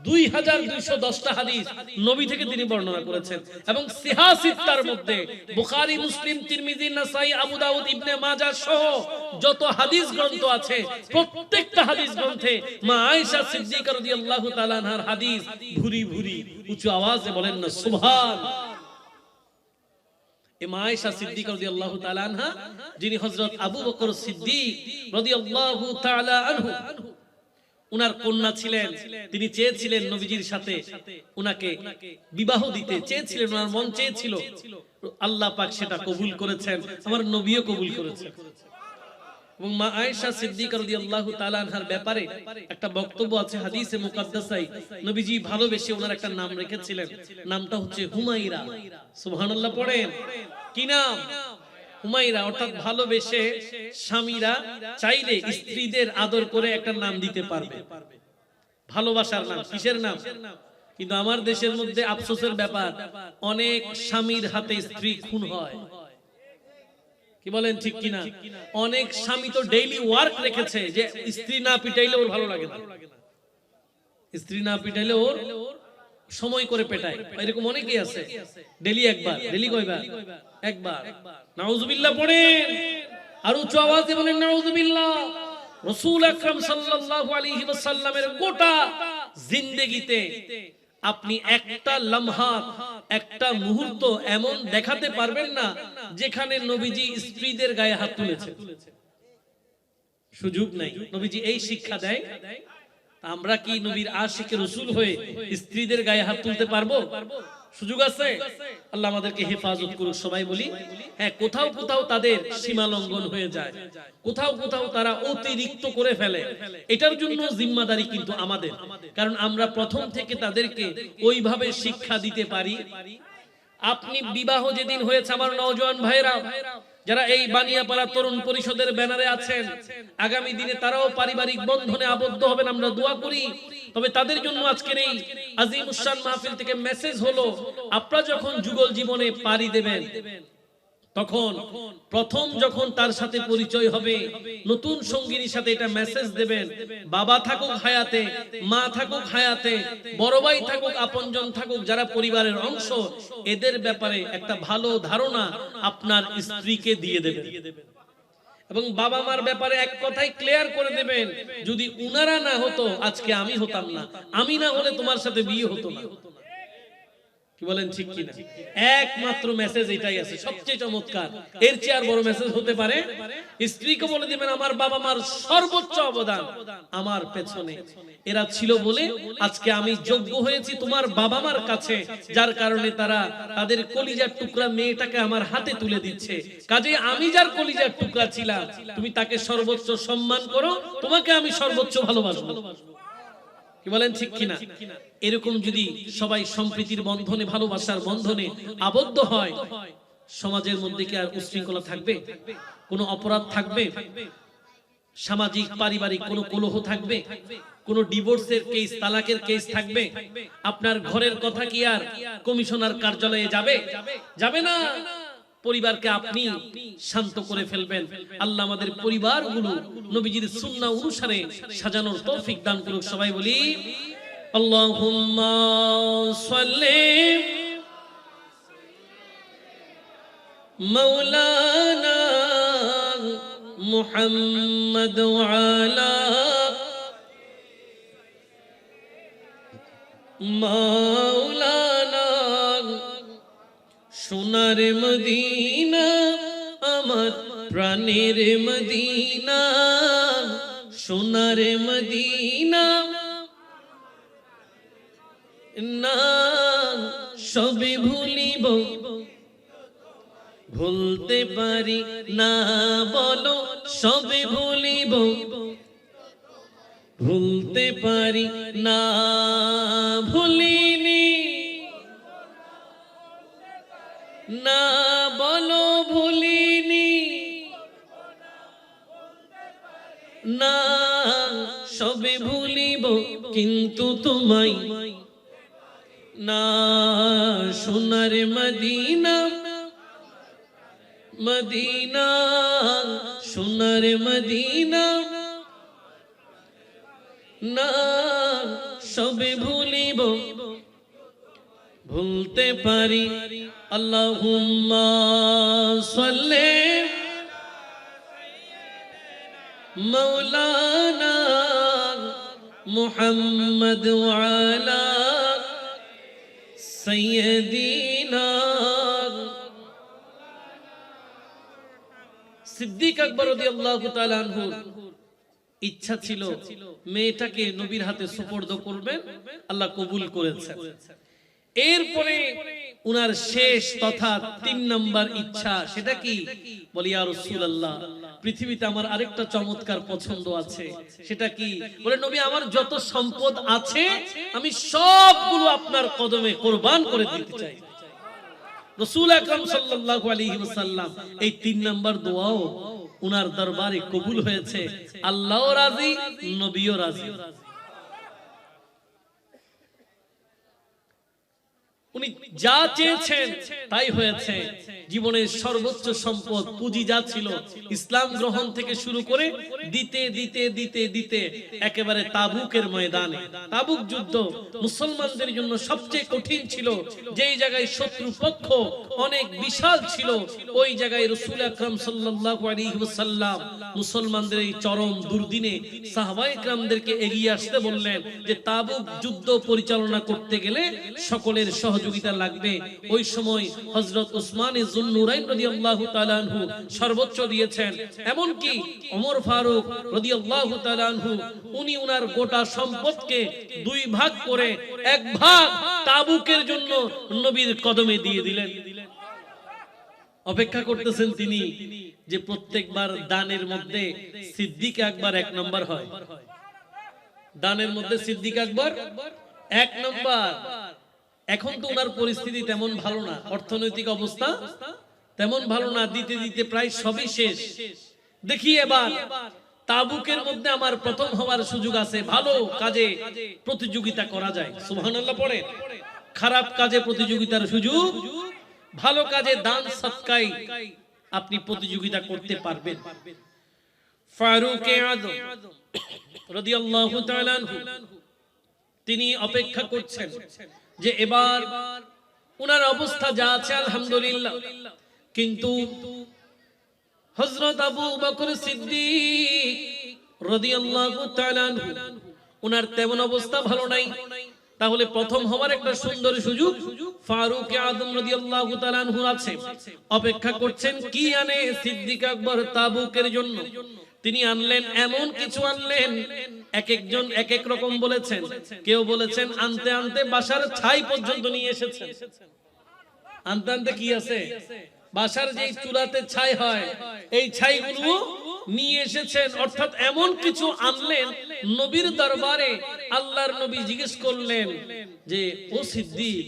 2210টা হাদিস নবী থেকে তিনি বর্ণনা করেছেন। এবং সিহা সিত্তার মধ্যে বুখারী, মুসলিম, তিরমিজি, নাসাই, আবু দাউদ, ইবনে মাজাহ সহ যত হাদিস গ্রন্থ আছে প্রত্যেকটা হাদিস গ্রন্থে মা আয়েশা সিদ্দিকা রাদিয়াল্লাহু তাআলা আনহার হাদিস ভুরি ভুরি। উঁচু আওয়াজে বলেন না সুবহান। এই মা আয়েশা সিদ্দিকা রাদিয়াল্লাহু তাআলা আনহা যিনি হযরত আবু বকর সিদ্দিক রাদিয়াল্লাহু তাআলা আনহু উনার কন্যা ছিলেন, তিনি চেয়েছিলেন নবীজির সাথে উনাকে বিবাহ দিতে চেয়েছিলেন, ওনার মন চেয়েছিল। আল্লাহ পাক সেটা কবুল করেছেন, আমার নবীও কবুল করেছেন। এবং মা আয়েশা সিদ্দিকা রাদিয়াল্লাহু তাআলা আনহার ব্যাপারে একটা বক্তব্য আছে হাদিসে মুকাদ্দাসায়। নবীজি ভালোবেসে ওনার একটা নাম রেখেছিলেন, নামটা হচ্ছে হুমায়রা। সুবহানাল্লাহ পড়েন। কি নাম? হুমায়রা। অর্থাৎ ভালোবেসে স্বামীরা চাইলে স্ত্রীদের আদর করে একটা নাম দিতে পারবে, ভালোবাসার নাম। কিসের নাম? কিন্তু আমার দেশের মধ্যে আফসোসের ব্যাপার, অনেক স্বামীর হাতে স্ত্রী খুন হয়। কি বলেন ঠিক কিনা? অনেক স্বামী তো ডেইলি ওয়ার্ক রেখেছে যে স্ত্রী না পিটাইলে ওর ভালো লাগে না, স্ত্রী না পিটাইলে ওর সময় করে পেটায়। এরকম অনেকেই আছে। ডেইলি একবার, ডেইলি কয়বার? একবার। নাউজুবিল্লাহ পড়েন। আর উচ্চ আওয়াজে বলেন নাউজুবিল্লাহ। রাসূল আকরাম সাল্লাল্লাহু আলাইহি ওয়াসাল্লামের গোটা জিন্দেগিতে আপনি একটা লম্হা, একটা মুহূর্ত এমন দেখাতে পারবেন না যেখানে নবীজি স্ত্রীদের গায়ে হাত তুলেছে। সুযোগ নাই। নবীজি এই শিক্ষা দেয়। আমরা কি নবীর আশিকে রাসূল হয়ে স্ত্রীদের গায়ে হাত তুলতে পারবো? সুযোগ আছে? আল্লাহ আমাদেরকে হেফাজত করুক। সবাই বলি হ্যাঁ। কোথাও কোথাও তাদের সীমা লঙ্ঘন হয়ে যায়, কোথাও কোথাও তারা অতিরিক্ত করে ফেলে। এটার জন্য জিম্মাদারি কিন্তু আমাদের, কারণ আমরা প্রথম থেকে তাদেরকে ওইভাবে শিক্ষা দিতে পারি। আপনি বিবাহ যেদিন হয়েছে আমার নওজোয়ান ভাইরা যারা এই বানিয়াপাড়া তরুণ পরিষদের ব্যানারে আছেন, আগামী দিনে তারাও পারিবারিক বন্ধনে আবদ্ধ হবেন, আমরা দোয়া করি। তবে তাদের জন্য আজকের এই আজিমুস শান মাহফিল থেকে মেসেজ হলো, আপনারা যখন যুগল জীবনে পাড়ি দেবেন তখন প্রথম যখন তার সাথে পরিচয় হবে, নতুন সঙ্গীর সাথে এটা মেসেজ দেবেন, বাবা থাকুক হায়াতে, মা থাকুক হায়াতে, বড় ভাই থাকুক, আপনজন থাকুক, যারা পরিবারের অংশ, এদের ব্যাপারে একটা ভালো ধারণা আপনার স্ত্রীকে দিয়ে দেবেন। এবং বাবা মার ব্যাপারে এক কথাই ক্লিয়ার করে দেবেন, যদি উনারা না হতো আজকে আমি হতাম না, আমি না হলে তোমার সাথে বিয়ে হতো না। কি বলেন ঠিক কিনা? একমাত্র মেসেজ এটাই আছে, সবচেয়ে চমৎকার। এর চেয়ে আর বড় মেসেজ হতে পারে? স্ত্রীকে বলে দিবেন আমার বাবা মার সর্বোচ্চ অবদান আমার পেছনে এরা ছিল বলে আজকে আমি যোগ্য হয়েছি তোমার বাবা মার কাছে, যার কারণে তারা তাদের কলিজার টুকরা মেয়েটাকে আমার হাতে তুলে দিচ্ছে। কাজে আমি যার কলিজার টুকরা ছিলাম, তুমি তাকে সর্বোচ্চ সম্মান করো, তোমাকে আমি সর্বোচ্চ ভালোবাসবো। কি বলেন ঠিক কিনা? এরকম যদি সবাই সম্প্রীতির বন্ধনে, ভালোবাসার বন্ধনে আবদ্ধ হয়, সমাজের মধ্যে কি আর উশৃঙ্খলা থাকবে? কোনো অপরাধ থাকবে? সামাজিক পারিবারিক কোনো কলহ থাকবে? কোনো ডিভোর্সের কেস, তালাকের কেস থাকবে? আপনার ঘরের কথা কি আর কমিশনার কার্যালয়ে যাবে? যাবে না। পরিবারকে আপনি শান্ত করে ফেলবেন। আল্লাহ আমাদের পরিবারগুলো নবীজির সুন্নাহ অনুসারে সাজানোর তৌফিক দান করুক। সবাই বলি আল্লাহুম্মা সাল্লি মাওলানা মুহাম্মদ ওয়া আলা মাওলানা। সোনার মদিনা আমার প্রাণের মদিনা, সোনার মদিনা না সবে ভুলিব, ভুলতে পারি না বলো সবে ভুলিব, ভুলতে পারি না ভুলিনি না বলো ভুলিনি না সবে ভুলিব কিন্তু তোমায় না। সোনার মদিনা মদিনা, সোনার মদিনা না সবে ভুলিব, ভুলতে পারি। আল্লাহুম্মা সাল্লি মাওলানা মুহাম্মদ ওয়া আলা সাইয়্যিদিনা। সিদ্দিক আকবর রাদিয়াল্লাহু তাআলা আনহু ইচ্ছা ছিল মেয়েটাকে নবীর হাতে সুপর্দ করবেন, আল্লাহ কবুল করেছেন। এরপরে উনার শেষ তথা ৩ নাম্বার ইচ্ছা, সেটা কি? বলি ইয়া রাসূলুল্লাহ, পৃথিবীতে আমার আরেকটা চমৎকার পছন্দ আছে। সেটা কি? বলে নবী আমার যত সম্পদ আছে আমি সবগুলো আপনার কদমে কুরবান করে দিতে চাই। রাসূল আকরাম সাল্লাল্লাহু আলাইহি ওয়াসাল্লাম এই ৩ নাম্বার দোয়াও উনার দরবারে কবুল হয়েছে। আল্লাহও রাজি, নবীও রাজি। উনি যা চেয়েছেন তাই হয়েছে। জীবনের সর্বোচ্চ সম্পদ পুঁজি যা ছিল, ইসলাম গ্রহণ থেকে শুরু করে দিতে দিতে দিতে দিতে একেবারে তাবুকের ময়দানে, তাবুক যুদ্ধ মুসলমানদের জন্য সবচেয়ে কঠিন ছিল। যেই জায়গায় শত্রু পক্ষ অনেক বিশাল ছিল, ওই জায়গায় রাসূল আকরাম সাল্লাল্লাহু আলাইহি ওয়াসাল্লাম মুসলমানদের এই চরম দুর্দিনে সাহাবায়ে কেরামদেরকে এগিয়ে আসতে বললেন যে তাবুক যুদ্ধ পরিচালনা করতে গেলে সকলের সহযোগিতা লাগবে। ওই সময় হযরত উসমান যুন্নুরাইন রাদিয়াল্লাহু তাআলা আনহু সর্বোচ্চ দিয়েছেন। এমন কি ওমর ফারুক রাদিয়াল্লাহু তাআলা আনহু উনি উনার গোটা সম্পদকে 2 ভাগ করে 1 ভাগ তাবুকের জন্য নবীর কদমে দিয়ে দিলেন। অপেক্ষা করতেছেন তিনি যে প্রত্যেকবার দানের মধ্যে সিদ্দিক আকবর 1 নাম্বার হয়। দানের মধ্যে সিদ্দিক আকবর 1 নাম্বার। এখন তো ওনার পরিস্থিতি তেমন ভালো না, অর্থনৈতিক অবস্থা তেমন ভালো না, দিতে দিতে প্রায় সবই শেষ। দেখি এবার তাবুকের মধ্যে আমার প্রথম হওয়ার সুযোগ আছে, ভালো কাজে প্রতিযোগিতা করা যায়। সুবহানাল্লাহ পড়ে। খারাপ কাজে প্রতিযোগিতার সুযোগ, ভালো কাজে দান সদকায় আপনি প্রতিযোগিতা করতে পারবেন। ফারুক আযম রাদিয়াল্লাহু তাআলা আনহু তিনি অপেক্ষা করছেন যে এবার উনার অবস্থা যা আছে আলহামদুলিল্লাহ, কিন্তু হযরত আবু বকর সিদ্দিক রাদিয়াল্লাহু তাআলা আনহু উনার তেমন অবস্থা ভালো নাই। তাহলে প্রথম হওয়ার একটা সুন্দর সুযোগ ফারুক আযম রাদিয়াল্লাহু তাআলা আনহু আছে। অপেক্ষা করছেন কি আনে সিদ্দিক আকবর তাবুকের জন্য। তিনি আনলেন এমন কিছু আনলেন, এক একজন এক এক রকম বলেছেন। কেউ বলেছেন আনতে আনতে বাসার ছাই পর্যন্ত নিয়ে এসেছেন। আনতে আনতে কি আছে, বাসার যেই চুলাতে ছাই হয় এই ছাইগুলো নিয়ে এসেছেন। অর্থাৎ এমন কিছু আনলেন নবীর দরবারে। আল্লাহর নবী জিজ্ঞেস করলেন যে ও সিদ্দিক,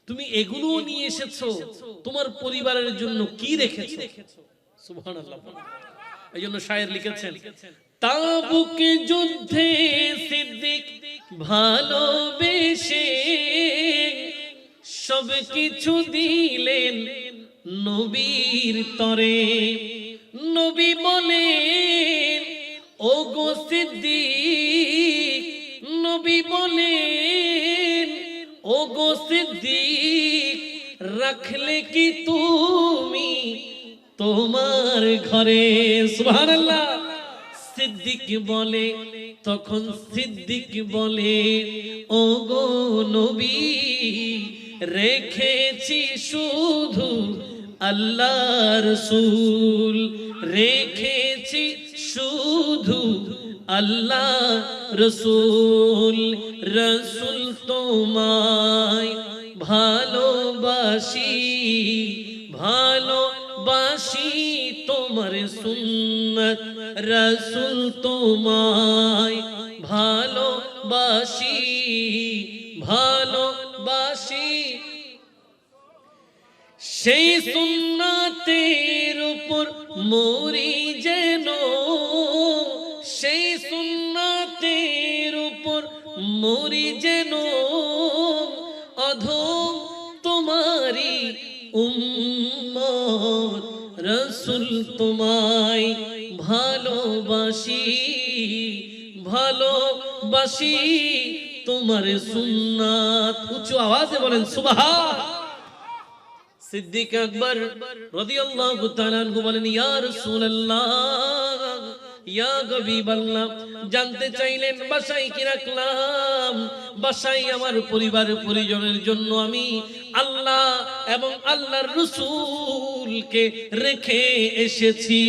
তুমি এগুলো নিয়ে এসেছো, তোমার পরিবারের জন্য কি রেখেছো? সুবহানাল্লাহ। এই জন্য শায়ের লিখেছেন, তাবুক যুদ্ধে সিদ্দিক ভালোবেসে সব কিছু দিলেন নবীর তরে। নবী বলেন ও গো সিদ্দিক, নবী বলেন ও গো সিদ্দিক, রাখলে কি তুমি তোমার ঘরে? সুবহানাল্লাহ। সিদ্দিক বলে, তখন সিদ্দিক বলে ও গো নবী, রেখেছি শুধু আল্লাহ রাসূল, রেখেছি শুধু আল্লাহ রাসূল। রাসূল তোমায় ভালোবাসি, ভালোবাসি তোমার সুন্নাত। রাসূল তোমায় ভালোবাসি, ভালোবাসি সেই সুন্নাতের উপর মরি যেন, সেই সুন্নাতের উপর মরি যেন, অধম তোমারি উম্মত। রাসূল তোমায় ভালোবাসি, ভালোবাসি তোমার সুন্নাত। উচ্চ আওয়াজে বলেন সুবহান। সিদ্দিক আকবর রাদিয়াল্লাহু তাআলা আনহু বলেন, ইয়া রাসূলুল্লাহ, ইয়া হাবিবাল্লাহ। জানতে চাইলেন বাসায় কি রাখলাম? বাসায় আমার পরিবার পরিজনের জন্য আমি আল্লাহ এবং আল্লাহর রাসূলকে রেখে এসেছি।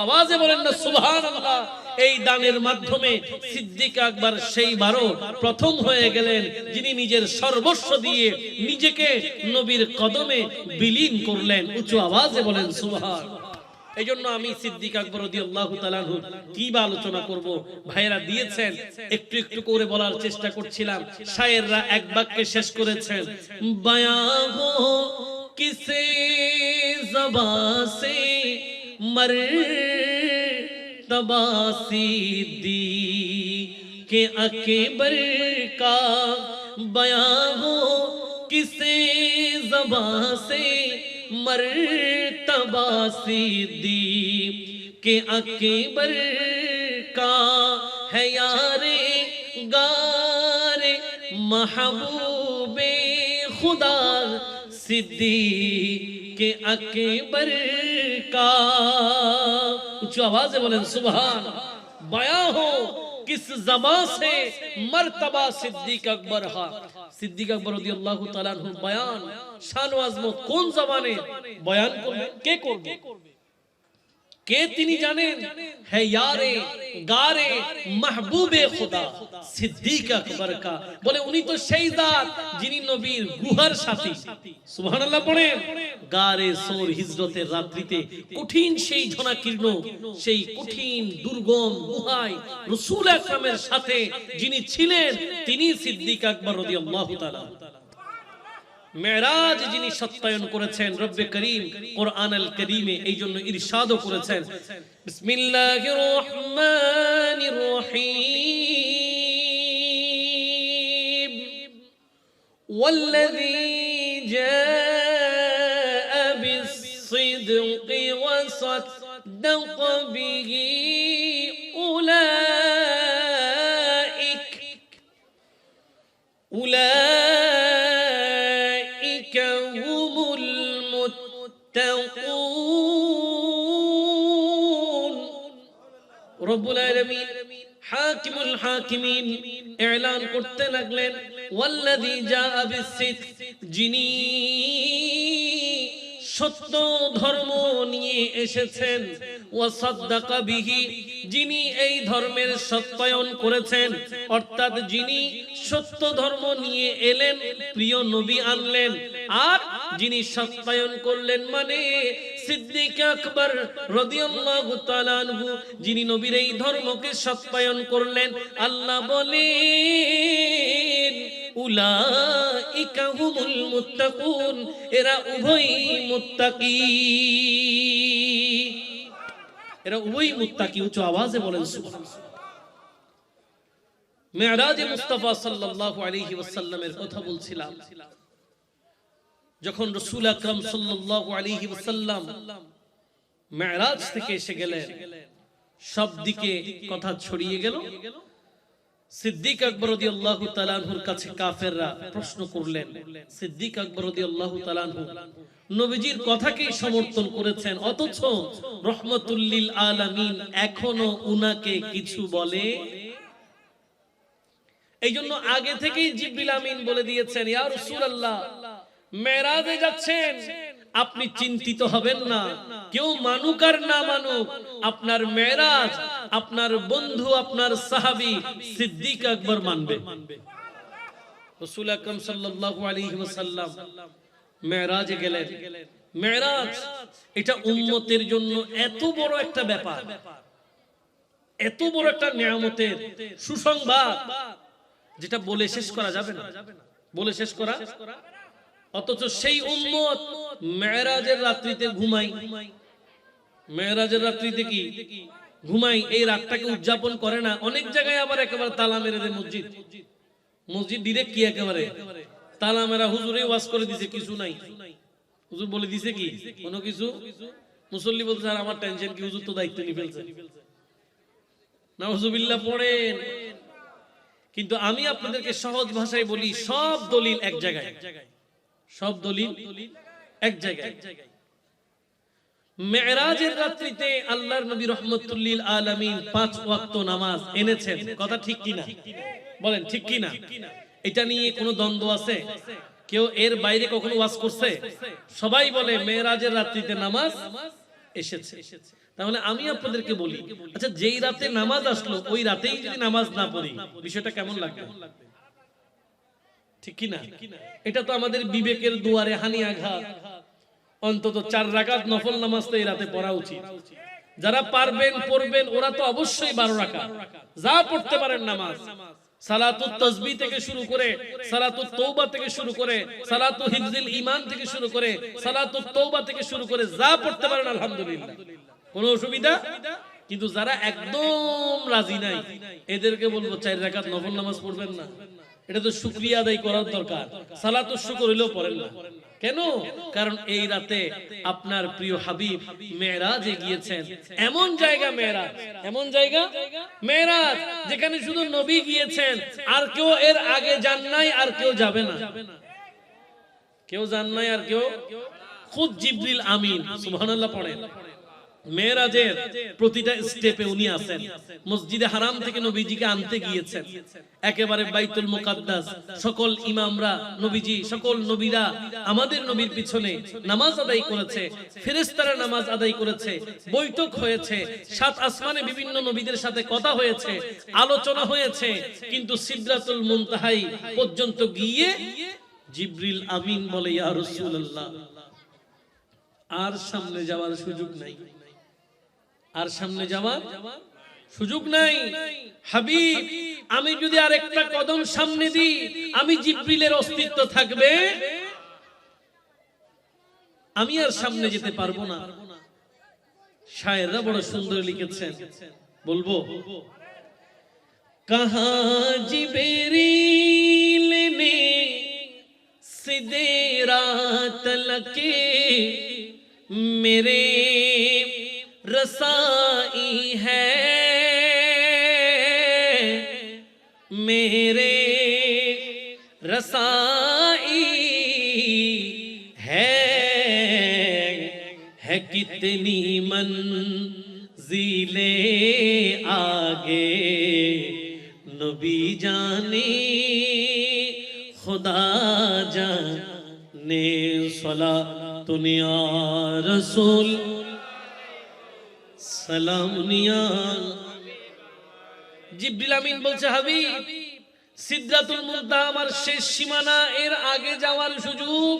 আওয়াজে বলেন না সুবহানাল্লাহ। এই দানের মাধ্যমে সিদ্দিক আকবর সেইবারও প্রথম হয়ে গেলেন যিনি নিজের সর্বস্ব দিয়ে নিজেকে নবীর কদমে বিলীন করলেন। উচ্চ আওয়াজে বলেন সুবহান। এই জন্য আমি সিদ্দিক আকবর রাদিয়াল্লাহু তাআলা আনহু কি বা আলোচনা করব, ভাইয়েরা দিয়েছেন, একটু একটু করে বলার চেষ্টা করছিলাম। শায়েররা এক বাক্যে শেষ করেছেন, বায়া হো কিসে জবান সে मर्तबा सिद्दीक़ अकबर का बयां हो किसे ज़बां से, मर्तबा सिद्दीक़ अकबर का है यारे गारे महबूबे खुदा सिद्दीक़ अकबर का। उच्च आवाज़ बोलें सुभान। बयां हो किस ज़बां से, मर्तबा सिद्दीक अकबर हा। सिद्दीक अकबर রাদিয়াল্লাহু তাআলা আনহু বয়ান, শান ও আজমত কোন জবানে বয়ান করবেন? কে করবে? কে তিনি জানেন? হে ইয়ারে গারে মাহবুবে খুদা সিদ্দিক আকবর কা। বলে উনি তো সেই জাত যিনি নবীর গুহার সাথী। সুবহানাল্লাহ পড়েন। গারে সোর হিজরতের রাত্রিতে কঠিন সেই ঝনাকীর্ণ সেই কঠিন দুর্গম গুহায় রাসূল আকরামের সাথে যিনি ছিলেন তিনি সিদ্দিক আকবর রাদিয়াল্লাহু তাআলা। মেরাজ যিনি সত্যায়ন করেছেন রব্বে করিম কোরআন আল কারীমে, এই জন্য ইরশাদও করেছেন, বিসমিল্লাহির রহমানির রহিম, ওয়াল্লাযী জাআ বিস-সিদকি ওয়া সাদ্দাক বিহি উলাইকা হুমুল মুত্তাকুন। রব্বুল আলামিন হাকিমুল হাকিমিন এলান করতে লাগলেন ওয়াল্লাযী জাআ বিস-সিদক, যিনি সত্য ধর্ম নিয়ে এসেছেন, ওয়া সাদ্দাকা বিহি, যিনি এই ধর্মের সত্যায়ন করেছেন, অর্থাৎ যিনি সত্য ধর্ম নিয়ে এলেন, প্রিয় নবী আনলেন, আর যিনি সত্যায়ন করলেন মানে সিদ্দিক আকবর রাদিয়াল্লাহু তাআলা আনহু, যিনি নবীর এই ধর্মকে সত্যায়ন করলেন। আল্লাহ বলেন উলাইকা হুমুল মুত্তাকুন, এরা উভয়ই মুত্তাকি, এরা উভয়ই মুত্তাকি। উচ্চ আওয়াজে বলেন সুবহানাল্লাহ। মিরাজে মুস্তাফা সাল্লাল্লাহু আলাইহি ওয়াসাল্লামের কথা বলছিলাম। যখন রাসূল আকরাম সাল্লাল্লাহু আলাইহি ওয়াসাল্লাম মিরাজ থেকে এসে গেলেন, সব দিকে কথা ছড়িয়ে গেল। সিদ্দিক আকবর রাদিয়াল্লাহু তাআলা আনহুর কাছে কাফেররা প্রশ্ন করলেন। সিদ্দিক আকবর রাদিয়াল্লাহু তাআলা আনহু নবীজির কথাকেই সমর্থন করেছেন, অথচ রহমাতুল লিল আলামিন এখনো উনাকে কিছু বলে। এইজন্য আগে থেকেই জিবরিল আমিন বলে দিয়েছেন, ইয়া রাসূলুল্লাহ, মেরাজে যাচ্ছেন, আপনি চিন্তিত হবেন না। কেউ মানুক আর না মানুক, আপনার মেরাজ আপনার বন্ধু, আপনার সাহাবী সিদ্দিক আকবর মানবে। রাসূল আকরাম সাল্লাল্লাহু আলাইহি ওয়াসাল্লাম মেরাজে গেলেন। মেরাজ এটা উম্মতের জন্য এত বড় একটা ব্যাপার, এত বড় একটা নিয়ামতের সুসংবাদ, যেটা বলে শেষ করা যাবে না, বলে শেষ করা। অথচ সেই উম্মত মেরাজের রাত্রিতে ঘুমাই, মেরাজের রাত্রিতে কি ঘুমাই, এই রাতটাকে উদযাপন করে না। অনেক জায়গায় আবার একেবারে তালা মেরে দেয় মসজিদ, মসজিদ ডিরেক্ট কি একেবারে তালা মেরা। হুজুরে ওয়াজ করে দিছে, কিছু নাই, হুজুর বলে দিছে কি কোনো কিছু। মুসল্লি বলছে আর আমার টেনশন কি, হুজুর তো দায়িত্ব নিয়ে ফেলছে। নাউজুবিল্লাহ পড়েন। কিন্তু আমি আপনাদেরকে সহজ ভাষায় বলি, সব দলিল এক জায়গায়, সব দলিল এক জায়গায়। মেরাজের রাত্রিতে আল্লাহর নবী রাহমাতুল লিল আলামিন 5 ওয়াক্ত নামাজ এনেছেন। কথা ঠিক কি না? বলেন ঠিক কি না? এটা নিয়ে কোনো দ্বন্দ্ব আছে? কেউ এর বাইরে কখনো ওয়াজ করছে? সবাই বলে মেরাজের রাত্রিতে নামাজ এসেছে। তাহলে আমি আপনাদেরকে বলি, আচ্ছা যেই রাতে নামাজ আসলো ওই রাতেই যদি নামাজ না পড়ি, বিষয়টা কেমন লাগবে? ঠিক কি না? এটা তো আমাদের বিবেকের দুয়ারে হানি আঘাত। অন্তত 4 রাকাত নফল নামাজ তো এই রাতে পড়া উচিত। যারা পারবেন পড়বেন, ওরা তো অবশ্যই 12 রাকাত যা পড়তে পারেন নামাজ, সালাতুত তাসবিহ থেকে শুরু করে, সালাতুত তওবা থেকে শুরু করে, সালাতু হিফজুল ঈমান থেকে শুরু করে, সালাতুত তওবা থেকে শুরু করে যা পড়তে পারেন আলহামদুলিল্লাহ, কোনো অসুবিধা। কিন্তু যারা একদম রাজি নাই, এদেরকে বলবো 4 রাকাত নফল নামাজ পড়বেন না। এটা তো শুকরিয়া আদায় করার দরকার, সালাতুশ শুকর হইলেও পড়েন না। কেন? কারণ এই রাতে আপনার প্রিয় হাবিব মেরাজে গিয়েছেন। এমন জায়গা মেরাজ, এমন জায়গা মেরাজ যেখানে শুধু নবী গিয়েছেন, আর কেউ এর আগে যান নাই, আর কেউ যাবে না। কেউ যান নাই আর কেউ, খুদ জিবরিল আমিন সুবহানাল্লাহ পড়েন। মেরাজের প্রতিটা স্টেপে উনি আছেন। মসজিদে হারাম থেকে নবীজিকে আনতে গিয়েছেন, একেবারে বাইতুল মুকাদ্দাস। সকল ইমামরা নবীজি, সকল নবীরা আমাদের নবীর পিছনে নামাজ আদায় করেছে, ফেরেশতারা নামাজ আদায় করেছে, বৈঠক হয়েছে, 7 আসমানে বিভিন্ন নবীদের সাথে কথা হয়েছে, আলোচনা হয়েছে। কিন্তু সিদরাতুল মুনতাহাই পর্যন্ত গিয়ে জিবরিল আমিন বলে, ইয়া রাসূলুল্লাহ, আর সামনে যাওয়ার সুযোগ নাই, আর সামনে যাওয়ার সুযোগ নাই। হাবিব, আমি যদি আরেকটা কদম সামনে দিই, আমি জিবরিলের অস্তিত্ব থাকবে, আমি আর সামনে যেতে পারবো না। শায়েররা বড় সুন্দর লিখেছেন, বলবো, কাহা জিবরিল নে সিদরাত লকে मेरे रसाई है, मेरे रसाई है कितनी मंजिले आगे নবী জানে खुदा जाने सलातुन या रसूल सलामुन या জিবরিল আমিন বলছে হাবিব সিদরাতুল মুনতাহা আমার শেষ সীমানা, এর আগে যাওয়ার সুযোগ,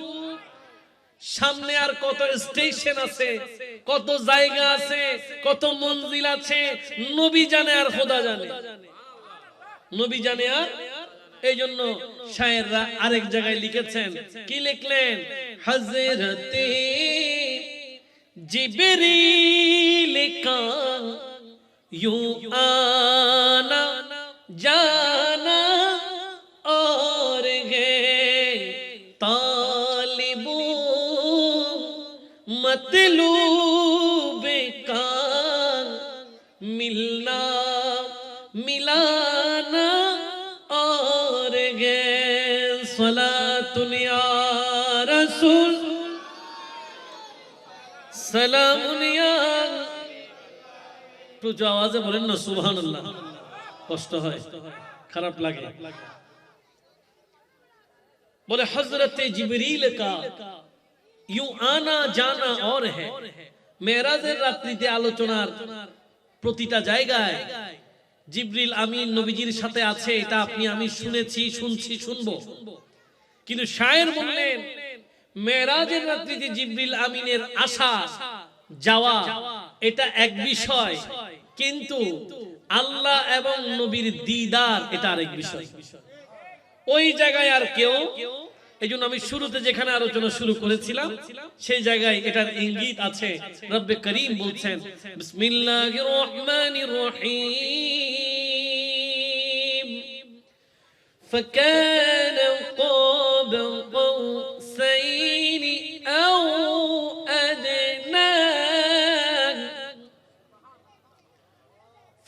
সামনে আর কত স্টেশন আছে, কত জায়গা আছে, কত মঞ্জিল আছে, নবী জানে আর খোদা জানে, নবী জানে আর। এই জন্য শায়েররা আরেক জায়গায় লিখেছেন, কি লিখলেন? হযরতে জিবরিল কা ইউ আনা জানা और है तालिबो मतलूब का मिलना मिलाना और है सलातुन या रसूल सलामुन या। একটু আওয়াজে বলেন না সুবহানাল্লাহ, কষ্ট হয়, খারাপ লাগে। बोले हजरत जिब्रील का यूं आना जाना और है। মেরাজের রাত্রিতে আলোচনার প্রতিটা জায়গায় জিবরিল আমিন নবীজির সাথে আছে, এটা আপনি আমি শুনেছি, শুনছি, শুনবো। কিন্তু শায়ের বললেন মেরাজের রাত্রিতে জিবরিল আমিনের আসা যাওয়া এটা এক বিষয়, কিন্তু আল্লাহ এবং নবীর দিদার এটা আরেক বিষয়। ওই জায়গায় আর কেউ, এই জন্য আমি শুরুতে যেখানে আলোচনা শুরু করেছিলাম সেই জায়গায় এটার ইঙ্গিত আছে। রব্বে করিম বলছেন বিসমিল্লাহির রহমানির রহিম فكان قاب قوسين أو أدنى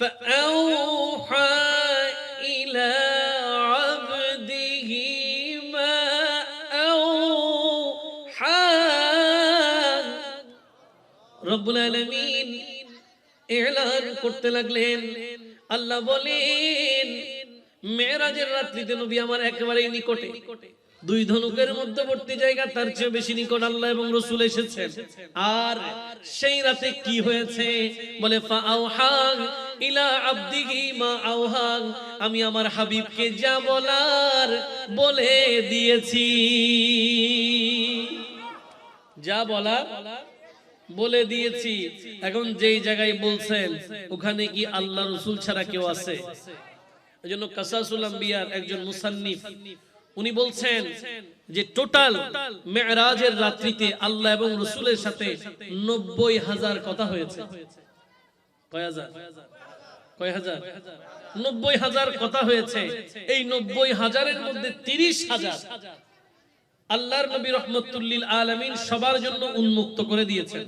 فأوحى إلى রব্বুল আলামিন এলান করতে লাগলেন। আল্লাহ বলেন মেরাজের রাত্রিতে নবী আমার একেবারে নিকটে, দুই ধনুকের মধ্যবর্তী জায়গা, তার চেয়ে বেশি নিকট আল্লাহ এবং রাসূল এসেছেন। আর সেই রাতে কি হয়েছে? বলে ফাআউহা ইলা আবদিহি মা আওহা, আমি আমার হাবিবকে যা বলার বলে দিয়েছি, যা বলার বলে দিয়েছি। এখন যেই জায়গায় বলছেন ওখানে কি আল্লাহ রাসূল ছাড়া কেউ আছে? এজন্য কাসাসুল আম্বিয়ার একজন মুসান্নিফ উনি বলছেন যে টোটাল মেরাজের রাত্রিতে আল্লাহ এবং রাসূলের সাথে ৯০,০০০ কথা হয়েছে। কয় হাজার? কয় হাজার? ৯০,০০০ কথা হয়েছে। এই ৯০,০০০-এর মধ্যে ৩০,০০০ আল্লাহর নবী রাহমাতুল লিল আলামিন সবার জন্য উন্মুক্ত করে দিয়েছেন।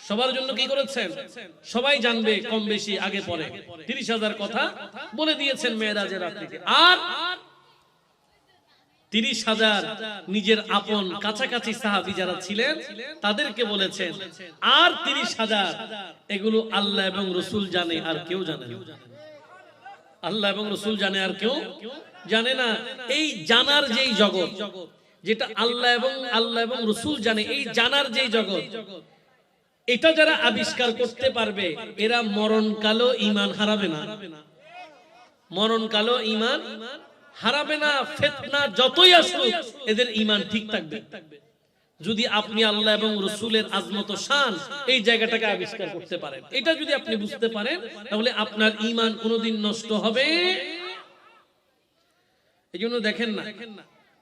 সবার জন্য কি করেছেন? সবাই জানবে কম বেশি আগে পরে ৩০,০০০ কথা বলে দিয়েছেন মেরাজের রাত্রিতে। আর ৩০,০০০ নিজের আপন কাছাকাছি সাহাবী যারা ছিলেন তাদেরকে বলেছেন। আর ৩০,০০০ এগুলো আল্লাহ এবং রাসূল জানে, আর কেউ জানে না। আল্লাহ এবং রাসূল জানে, আর কেউ জানে না। এই জানার যেই জগৎ, যেটা আল্লাহ এবং রাসূল জানে, এই জানার যেই জগৎ, এটা যারা আবিষ্কার করতে পারবে এরা মরণকালও ঈমান হারাবে না। মরণকালও ঈমান হারাবে না। ফিতনা যতই আসুক এদের ঈমান ঠিক থাকবে, যদি আপনি আল্লাহ এবং রাসূলের আজমত ও শান এই জায়গাটাকে আবিষ্কার করতে পারেন। এটা যদি আপনি বুঝতে পারেন তাহলে আপনার ঈমান কোনোদিন নষ্ট হবে। এইজন্য দেখেন না,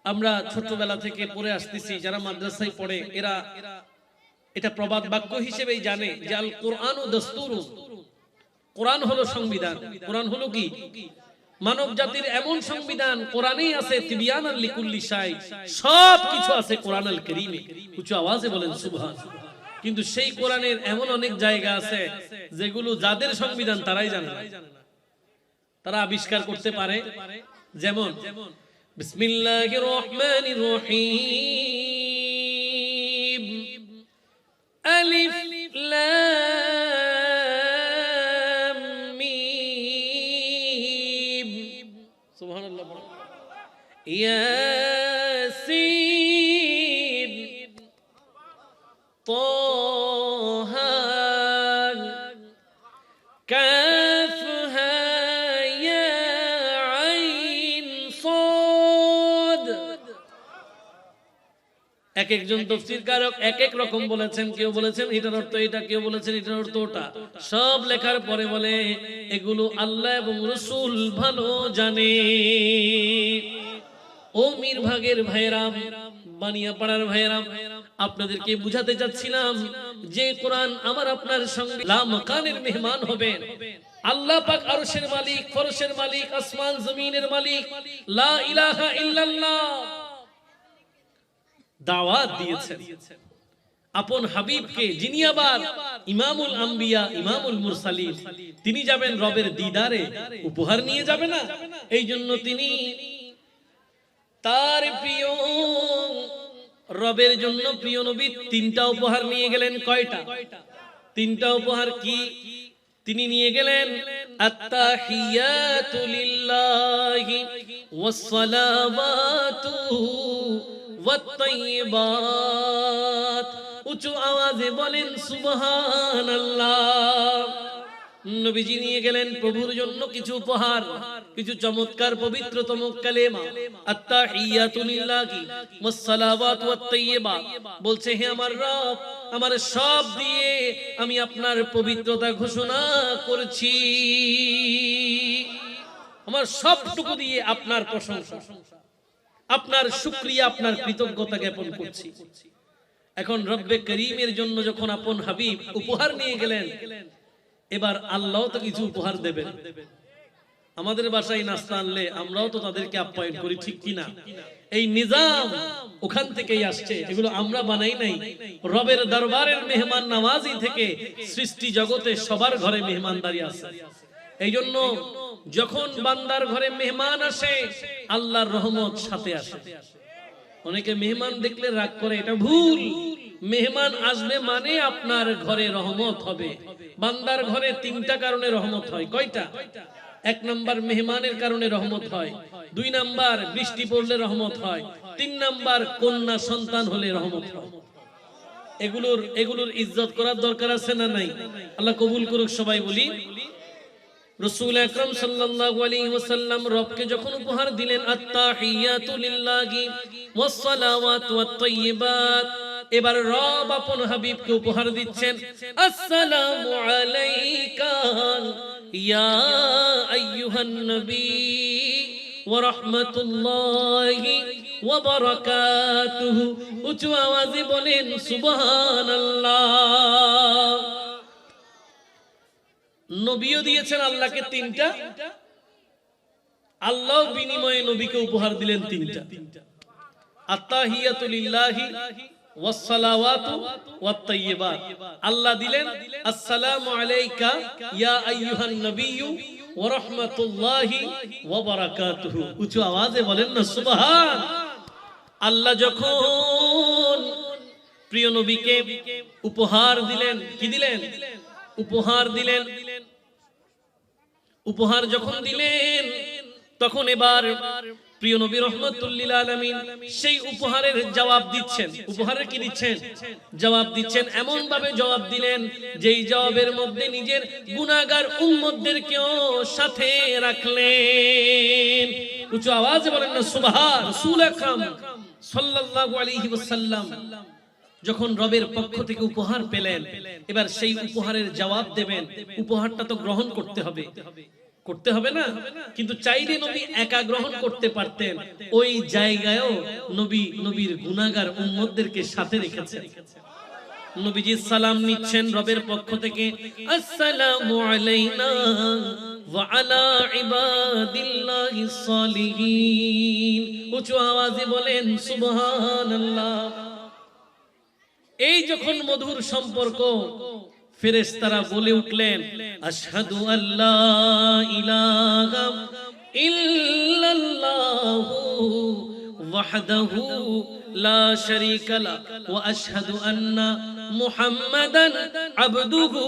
আমরা ছোটবেলা থেকে পড়ে আসতেছি, যারা মাদ্রাসায় পড়ে এরা এটা প্রবাদ বাক্য হিসেবেই জানে যে আল কোরআন ও দস্তুরু, কোরআন হলো সংবিধান। কোরআন হলো কি? মানব জাতির এমন সংবিধান। কোরআনেই আছে তিবিয়ানাল লিকুল্লি শাই, সব কিছু আছে কোরআন আল কারীমে। উচ্চ আওয়াজে বলেন সুবহান। কিন্তু সেই কোরআনের এমন অনেক জায়গা আছে যেগুলো যাদের সংবিধান তারাই জানে না, তারা আবিষ্কার করতে পারে। যেমন বিসমিল্লাহির রহমানির রহিম আলিফ লাম মিম ইয়াসিন তাহা কাফহা ইয়া আইন সাদ। এক একজন তাফসীরকারক এক এক রকম বলেছেন। কেউ বলেছেন এটার অর্থ এটা, কেউ বলেছেন এটার অর্থ ওটা। সব লেখার পরে বলে এগুলো আল্লাহ এবং রাসূল ভালো জানে। ও মীর ভাগের ভাইরাম, বানিয়াপাড়ার ভাইরাম, আপনাদেরকে বুঝাতে চাচ্ছিলাম যে কোরআন আমার আপনার সঙ্গে লামাকানের মেহমান হবেন। আল্লাহ পাক আরশের মালিক, ফরশের মালিক, আসমান জমিনের মালিক, লা ইলাহা ইল্লাল্লাহ দাওয়াত দিয়েছেন আপন হাবিবকে, যিনি আবার ইমামুল আম্বিয়া, ইমামুল মুরসালিন। তিনি যাবেন রবের দিদারে, উপহার নিয়ে যাবে না? এই জন্য তিনি তার প্রিয় রবের জন্য প্রিয় নবী তিনটা উপহার নিয়ে গেলেন। কয়টা? তিনটা উপহার। কি তিনি নিয়ে গেলেন? আত্তাহিয়াতু লিল্লাহি ওয়াস সালাওয়াতু ওয়াত তাইয়্যিবাত। উঁচু আওয়াজে বলেন সুবহানাল্লাহ। নবীজি নিয়ে গেলেন প্রভুর জন্য কিছু উপহার, কিছু চমৎকার পবিত্রতম কালেমা। আত্তাহিয়াতু লিল্লাহি ওয়াস সালাওয়াতু ওয়াত তাইয়্যিবাত। বলছে হে আমার রব, আমার সব দিয়ে আমি আপনার পবিত্রতা ঘোষণা করছি, আমার সবটুকু দিয়ে আপনার প্রশংসা, আপনার শুকরিয়া, আপনার কৃতজ্ঞতা জ্ঞাপন করছি। এখন রব্বে করিমের জন্য যখন আপন হাবিব উপহার নিয়ে গেলেন, এবার আল্লাহ তো কিছু উপহার দেবেন। আমাদের বাসায় নাস্তা আনলে আমরাও তো তাদেরকে আপ্যায়ন করি, ঠিক কিনা? এই নিজাম ওখান থেকেই আসছে, এগুলো আমরা বানাই নাই। রবের দরবারের মেহমান নামাজি থেকে সৃষ্টি জগতে সবার ঘরে মেহমানদারি আছে। এই জন্য যখন বান্দার ঘরে মেহমান আসে, আল্লাহর রহমত সাথে আসে। অনেকে মেহমান দেখলে রাগ করে, এটা ভুল। মেহমান আসবে মানে আপনার ঘরে রহমত হবে। বান্দার ঘরে তিনটা কারণে রহমত হয়। কয়টা? এক নাম্বার মেহমানের কারণে রহমত হয়, দুই নাম্বার বৃষ্টি পড়লে রহমত হয়, তিন নাম্বার কন্যা সন্তান হলে রহমত হয়। এগুলোর ইজ্জত করার দরকার আছে না নাই? আল্লাহ কবুল করুক। সবাই বলি রাসূল আকরাম সাল্লাল্লাহু আলাইহি ওয়াসাল্লাম রবকে যখন উপহার দিলেন আত্তাহিয়াতু লিল্লাহি ওয়াস সালাওয়াতু ওয়াত তাইয়্যিবাত, এবার রব আপন হাবিবকে উপহার দিচ্ছেন আসসালামু আলাইকা ইয়া আইয়ুহান নবী ওয়া রাহমাতুল্লাহি ওয়া বারাকাতুহু। উঁচু আওয়াজে বলেন সুবহানাল্লাহ। নবীও দিয়েছেন আল্লাহকে তিনটা, আল্লাহ বিনিময়ে নবীকে উপহার দিলেন তিনটা। আত্তাহিয়াতু লিল্লাহি ওয়াস সালাওয়াতু ওয়াত তাইয়্যিবাত। আল্লাহ দিলেন আসসালামু আলাইকা ইয়া আইয়ুহান নবিয়্যু ওয়া রাহমাতুল্লাহি ওয়া বারাকাতুহু। উঁচু আওয়াজে বলেন না সুবহান। আল্লাহ যখন প্রিয় নবীকে উপহার দিলেন, কি দিলেন? উপহার দিলেন। উপহার যখন দিলেন, তখন এবার প্রিয় নবী রাহমাতুল লিল আলামিন সেই উপহারের জবাব দিচ্ছেন। উপহারের কি দিচ্ছেন? জবাব দিচ্ছেন। এমন ভাবে জবাব দিলেন যেই জবাবের মধ্যে নিজের গুনাহগার উম্মতদেরকেও সাথে রাখলেন। উচ্চ আওয়াজে বলেন না সুবহান। রাসূল আকরাম সাল্লাল্লাহু আলাইহি ওয়াসাল্লাম যখন রবের পক্ষ থেকে উপহার পেলেন, এবার সেই উপহারের জবাব দেবেন। উপহারটা তো গ্রহণ করতে হবে, করতে হবে না? কিন্তু চাইলে নবী একা গ্রহণ করতে পারতেন। ওই জায়গায়ও নবী নবীর গুনাহগার উম্মতদেরকে সাথে রেখেছেন। নবীজি সালাম নিচ্ছেন রবের পক্ষ থেকে, আসসালামু আলাইনা ওয়া আলা ইবাদিল্লাহিস সালিহিন। উচ্চ আওয়াজে বলেন সুবহানাল্লাহ। এই যখন মধুর সম্পর্ক, ফেরেশতারা বলে উঠলেন আশহাদু আল্লা ইলাহা ইল্লাল্লাহু ওয়াহদাহু লা শারীকা লা ওয়া আশহাদু আন্না মুহাম্মাদান আবদুহু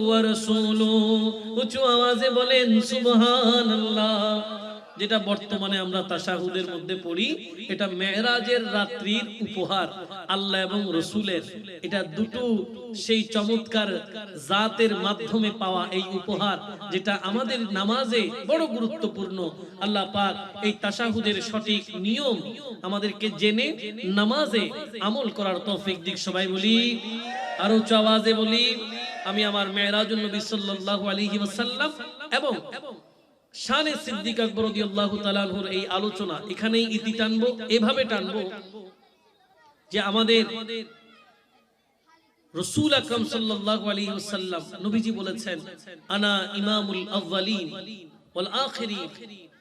ওয়া রাসূলুহু। উচ্চ আওয়াজে বলেন সুবহানাল্লাহ। যেটা বর্তমানে আমরা তাশাহুদের মধ্যে পড়ি, এটা মেরাজের রাত্রির উপহার আল্লাহ এবং রসুলের। এটা দুটো সেই চমৎকার জাতের মাধ্যমে পাওয়া এই উপহার, যেটা আমাদের নামাজে বড় গুরুত্বপূর্ণ। আল্লাহ পাক এই তাশাহুদের সঠিক নিয়ম আমাদেরকে জেনে নামাজে আমল করার তৌফিক দিক। সবাই বলি, আরো উচ্চ আওয়াজে বলি, আমি আমার মেরাজুন নবী সাল্লাল্লাহু আলাইহি ওয়াসাল্লাম এবং শানে সিদ্দিক আকবর রাদিয়াল্লাহু তাআলা আনহুর এই আলোচনা এখানেই ইতি টানবো। এভাবে টানবো যে আমাদের রাসূল আকরাম সাল্লাল্লাহু আলাইহি ওয়াসাল্লাম নবীজি বলেছেন, আনা ইমামুল আউয়ালিন ওয়াল আখিরিন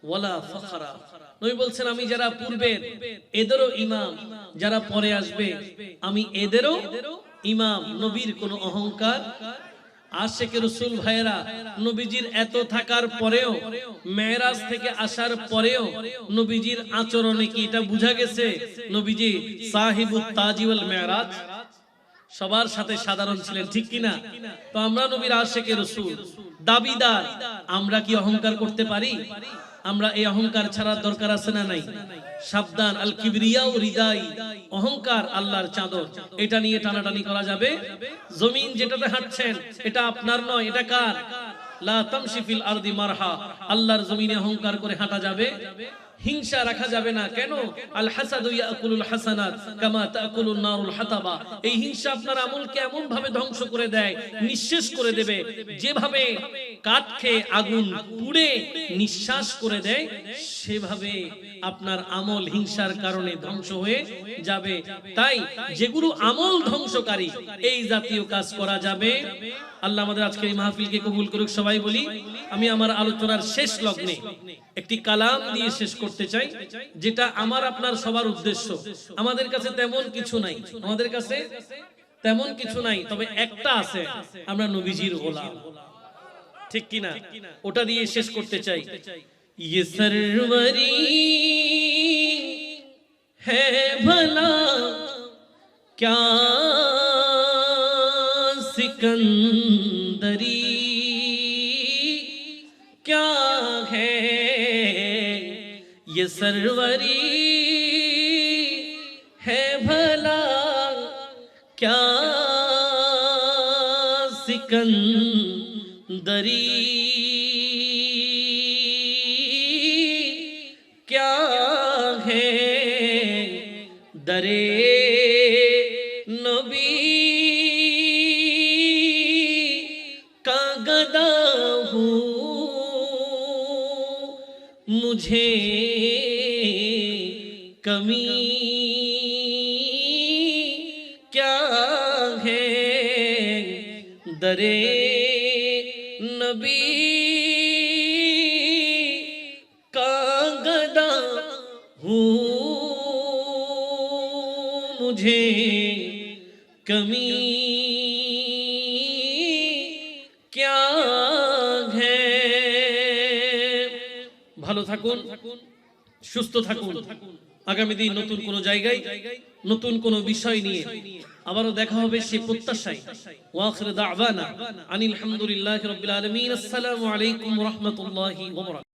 ওয়ালা ফখরা। নবী বলছেন, আমি যারা পূর্বের এদেরও ইমাম, যারা পরে আসবে আমি এদেরও ইমাম। নবীর কোনো অহংকার। আশিকে রাসূল ভাইরা, নবীজির এত থাকার পরেও, মেরাজ থেকে আসার পরেও নবীজির আচরণে কি এটা বোঝা গেছে নবীজি সাহিবুত তাজি ওয়াল মেরাজ? সবার সাথে সাধারণ ছিলেন, ঠিক কিনা? তো আমরা নবীর আশিকে রাসূল, দাবিদার, আমরা কি অহংকার করতে পারি? আমরা এই অহংকার ছাড়ার দরকার আছে না নাই? সাবধান, আল কিবরিয়া ও রিদাই, অহংকার আল্লাহর চাদর, এটা নিয়ে টানাটানি করা যাবে? জমিন যেটাতে হাঁটছেন এটা আপনার নয়, এটা কার? লা তামশি ফিল আরদি মারহা, আল্লাহর জমিনে অহংকার করে হাঁটা যাবে? হিংসা রাখা যাবে না। কেন? আল হাসাদু ইয়াকুলুল হাসানাত কামা তাকুলুন নারুল হাতাবা। এই হিংসা আপনার আমলকে এমন ভাবে ধ্বংস করে দেয়, নিঃশেষ করে দেবে, যেভাবে কাঠকে আগুন পুড়ে নিঃশ্বাস করে দেয়, সেভাবে আপনার আমল হিংসার কারণে ধ্বংস হয়ে যাবে। তাই যেগুলো আমল ধ্বংসকারী, এই জাতীয় কাজ করা যাবে। আল্লাহ আমাদের আজকের এই মাহফিলকে কবুল করুক। সবাই বলি, আমি আমার আলোচনার শেষ লগ্নে একটি কালাম দিয়ে শেষ করতে চাই, যেটা আমার আপনার সবার উদ্দেশ্য। আমাদের কাছে তেমন কিছু নাই, আমাদের কাছে তেমন কিছু নাই, তবে একটা আছে, আমরা নবীজির গোলাম, ঠিক কিনা? ওটা দিয়ে শেষ করতে চাই। ये सरवरी है भला क्या सिकंदरी, क्या है ये सरवरी है भला क्या सिकंदरी, क्या है दरे नबी का गदा हूँ, मुझे कमी क्या है दरे नबी का गदा हूँ, मुझे कमी क्या है। ভালো থাকুন, সুস্থ থাকুন। আগামী দিন নতুন কোন জায়গায় নতুন কোন বিষয় নিয়ে আবারও দেখা হবে সে প্রত্যাশায়। ওয়া আখিরু দাওয়ানা আনিল হামদুলিল্লাহি রাব্বিল আলামিন। আসসালামু আলাইকুম ওয়া রাহমাতুল্লাহি ওয়া বারাকাতুহু।